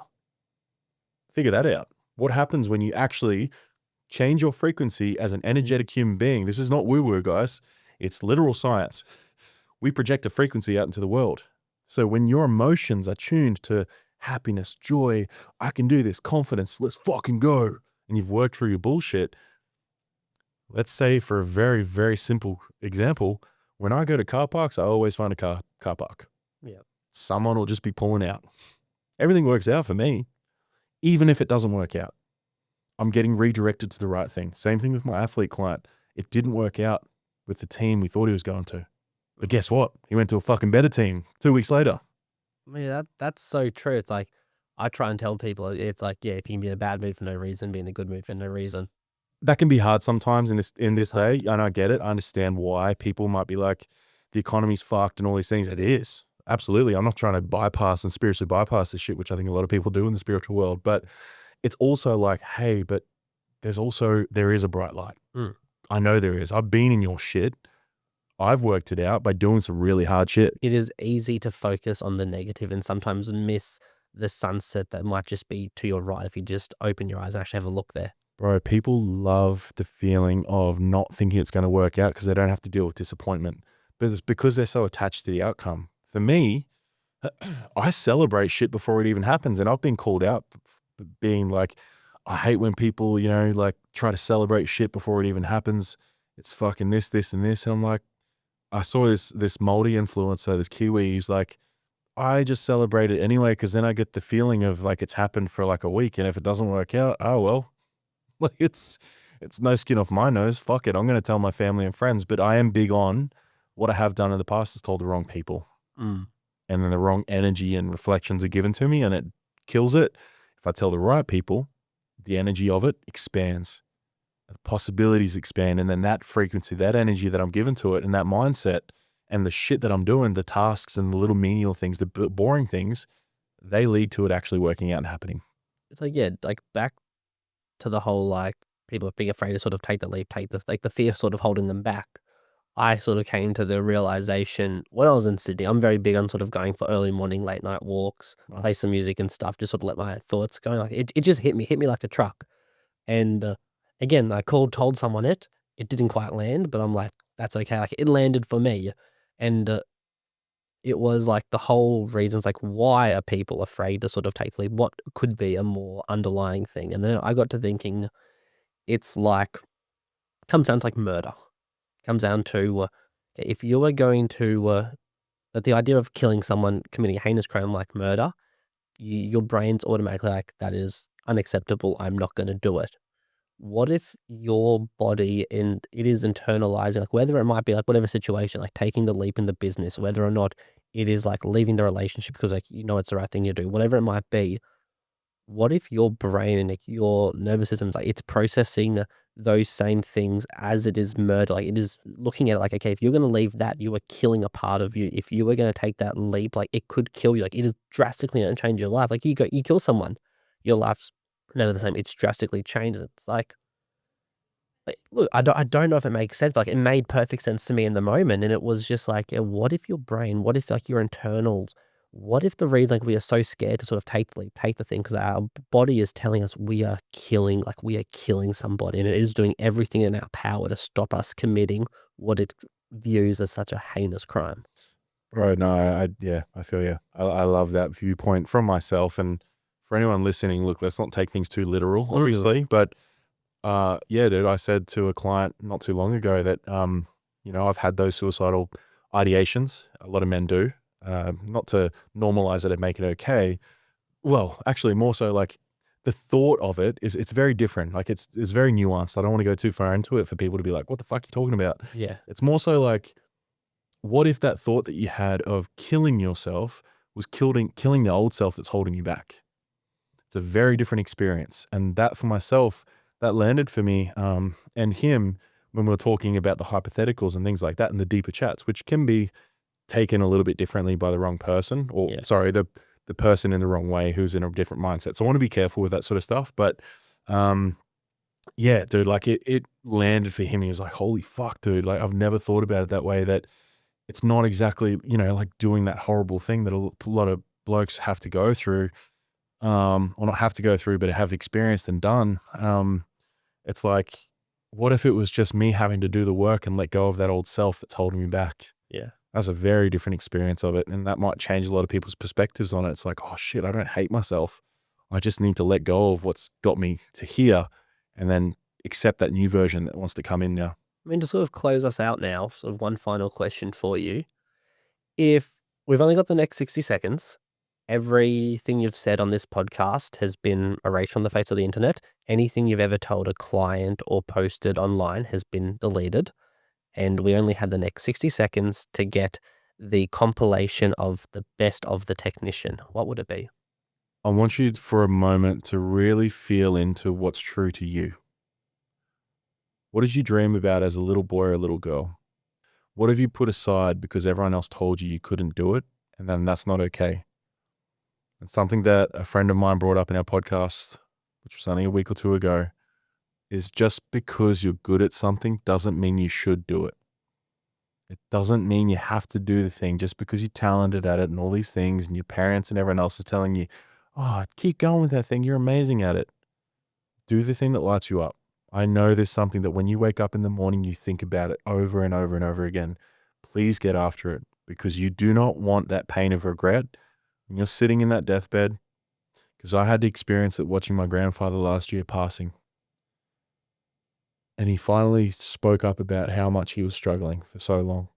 Figure that out. What happens when you actually change your frequency as an energetic human being? This is not woo-woo, guys. It's literal science. We project a frequency out into the world. So when your emotions are tuned to happiness, joy, I can do this, confidence, let's fucking go, and you've worked through your bullshit, let's say, for a very, very simple example, when I go to car parks, I always find a car park. Yeah. Someone will just be pulling out. Everything works out for me. Even if it doesn't work out, I'm getting redirected to the right thing. Same thing with my athlete client. It didn't work out with the team we thought he was going to. But guess what? He went to a fucking better team 2 weeks later. I mean, that's so true. It's like I try and tell people, it's like, yeah, if you can be in a bad mood for no reason, be in a good mood for no reason. That can be hard sometimes in this day, and I get it. I understand why people might be like, the economy's fucked and all these things. It is. Absolutely. I'm not trying to bypass and spiritually bypass this shit, which I think a lot of people do in the spiritual world. But it's also like, hey, but there is a bright light. Mm. I know there is. I've been in your shit. I've worked it out by doing some really hard shit. It is easy to focus on the negative and sometimes miss the sunset that might just be to your right if you just open your eyes and actually have a look there. Bro, people love the feeling of not thinking it's going to work out because they don't have to deal with disappointment. But it's because they're so attached to the outcome. For me, I celebrate shit before it even happens. And I've been called out for being like, I hate when people, like try to celebrate shit before it even happens. It's fucking this, and this. And I'm like, I saw this Moldy influencer, this Kiwi, he's like, I just celebrate it anyway, because then I get the feeling of like it's happened for like a week. And if it doesn't work out, oh well. Like it's no skin off my nose. Fuck it. I'm going to tell my family and friends, but I am big on what I have done in the past is told the wrong people. Mm. And then the wrong energy and reflections are given to me and it kills it. If I tell the right people, the energy of it expands. The possibilities expand. And then that frequency, that energy that I'm given to it and that mindset and the shit that I'm doing, the tasks and the little menial things, the boring things, they lead to it actually working out and happening. It's like, yeah, like back to the whole, like, people being afraid to sort of take the leap, the fear sort of holding them back. I sort of came to the realization when I was in Sydney. I'm very big on sort of going for early morning, late night walks, play some music and stuff, just sort of let my thoughts go. Like it just hit me like a truck. And again, I told someone it didn't quite land, but I'm like, that's okay. Like it landed for me. And it was like the whole reasons, like, why are people afraid to sort of take the leap? What could be a more underlying thing? And then I got to thinking, it's like, comes down to like murder. Comes down to if you are going to, that the idea of killing someone, committing a heinous crime like murder, your brain's automatically like, that is unacceptable. I'm not going to do it. What if your body and it is internalizing, like whether it might be like whatever situation, like taking the leap in the business, whether or not it is like leaving the relationship because like it's the right thing to do, whatever it might be. What if your brain and like your nervous system's like it's processing those same things as it is murder? Like it is looking at it like, okay, if you're gonna leave that, you are killing a part of you. If you were gonna take that leap, like it could kill you. Like it is drastically gonna change your life. Like you kill someone, your life's never the same. It's drastically changed. It's like look, I don't know if it makes sense. Like it made perfect sense to me in the moment, and it was just like, what if your brain, what if like your internals, what if the reason like we are so scared to sort of take the leap, take the thing, because our body is telling us we are killing somebody, and it is doing everything in our power to stop us committing what it views as such a heinous crime. Right. No, I feel you. I love that viewpoint from myself and for anyone listening, look, let's not take things too literal, obviously. But yeah, dude, I said to a client not too long ago that, you know, I've had those suicidal ideations. A lot of men do. Not to normalize it and make it okay. Well, actually, more so like the thought of it is it's very different. Like it's very nuanced. I don't want to go too far into it for people to be like, what the fuck are you talking about? Yeah. It's more so like, what if that thought that you had of killing yourself was killing the old self that's holding you back? It's a very different experience. And that for myself, that landed for me and him when we were talking about the hypotheticals and things like that and the deeper chats, which can be taken a little bit differently by the wrong person, or Yeah. sorry, the person in the wrong way who's in a different mindset. So I want to be careful with that sort of stuff. But yeah, dude, like it landed for him. He was like, holy fuck, dude. Like I've never thought about it that way, that it's not exactly, you know, like doing that horrible thing that a lot of blokes have to go through, or not have to go through, but have experienced and done. It's like, what if it was just me having to do the work and let go of that old self that's holding me back? Yeah. That's a very different experience of it. And that might change a lot of people's perspectives on it. It's like, oh shit, I don't hate myself. I just need to let go of what's got me to here and then accept that new version that wants to come in now. I mean, to sort of close us out now, sort of one final question for you. If we've only got the next 60 seconds, everything you've said on this podcast has been erased from the face of the internet. Anything you've ever told a client or posted online has been deleted. And we only had the next 60 seconds to get the compilation of the best of the technician. What would it be? I want you for a moment to really feel into what's true to you. What did you dream about as a little boy or a little girl? What have you put aside because everyone else told you couldn't do it? And then that's not okay. And something that a friend of mine brought up in our podcast, which was only a week or two ago, is just because you're good at something doesn't mean you should do it. It doesn't mean you have to do the thing just because you're talented at it and all these things and your parents and everyone else is telling you, oh, keep going with that thing. You're amazing at it. Do the thing that lights you up. I know there's something that when you wake up in the morning, you think about it over and over and over again. Please get after it because you do not want that pain of regret when you're sitting in that deathbed, because I had to experience it watching my grandfather last year passing. And he finally spoke up about how much he was struggling for so long.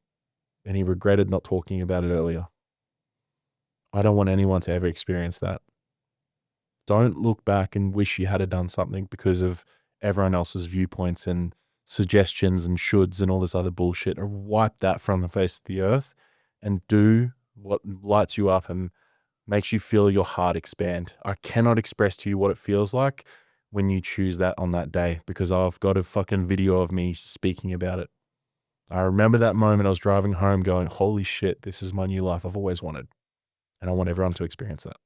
And he regretted not talking about it earlier. I don't want anyone to ever experience that. Don't look back and wish you had done something because of everyone else's viewpoints and suggestions and shoulds and all this other bullshit, or wipe that from the face of the earth and do what lights you up and makes you feel your heart expand. I cannot express to you what it feels like when you choose that on that day, because I've got a fucking video of me speaking about it. I remember that moment I was driving home going, holy shit, this is my new life I've always wanted. And I want everyone to experience that.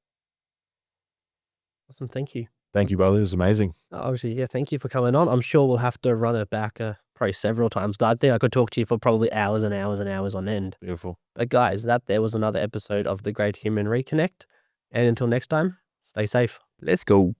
Awesome. Thank you. Thank you, brother. It was amazing. Obviously, yeah, thank you for coming on. I'm sure we'll have to run it back probably several times. I think I could talk to you for probably hours and hours and hours on end. Beautiful. But guys, that there was another episode of The Great Human Reconnect. And until next time, stay safe. Let's go.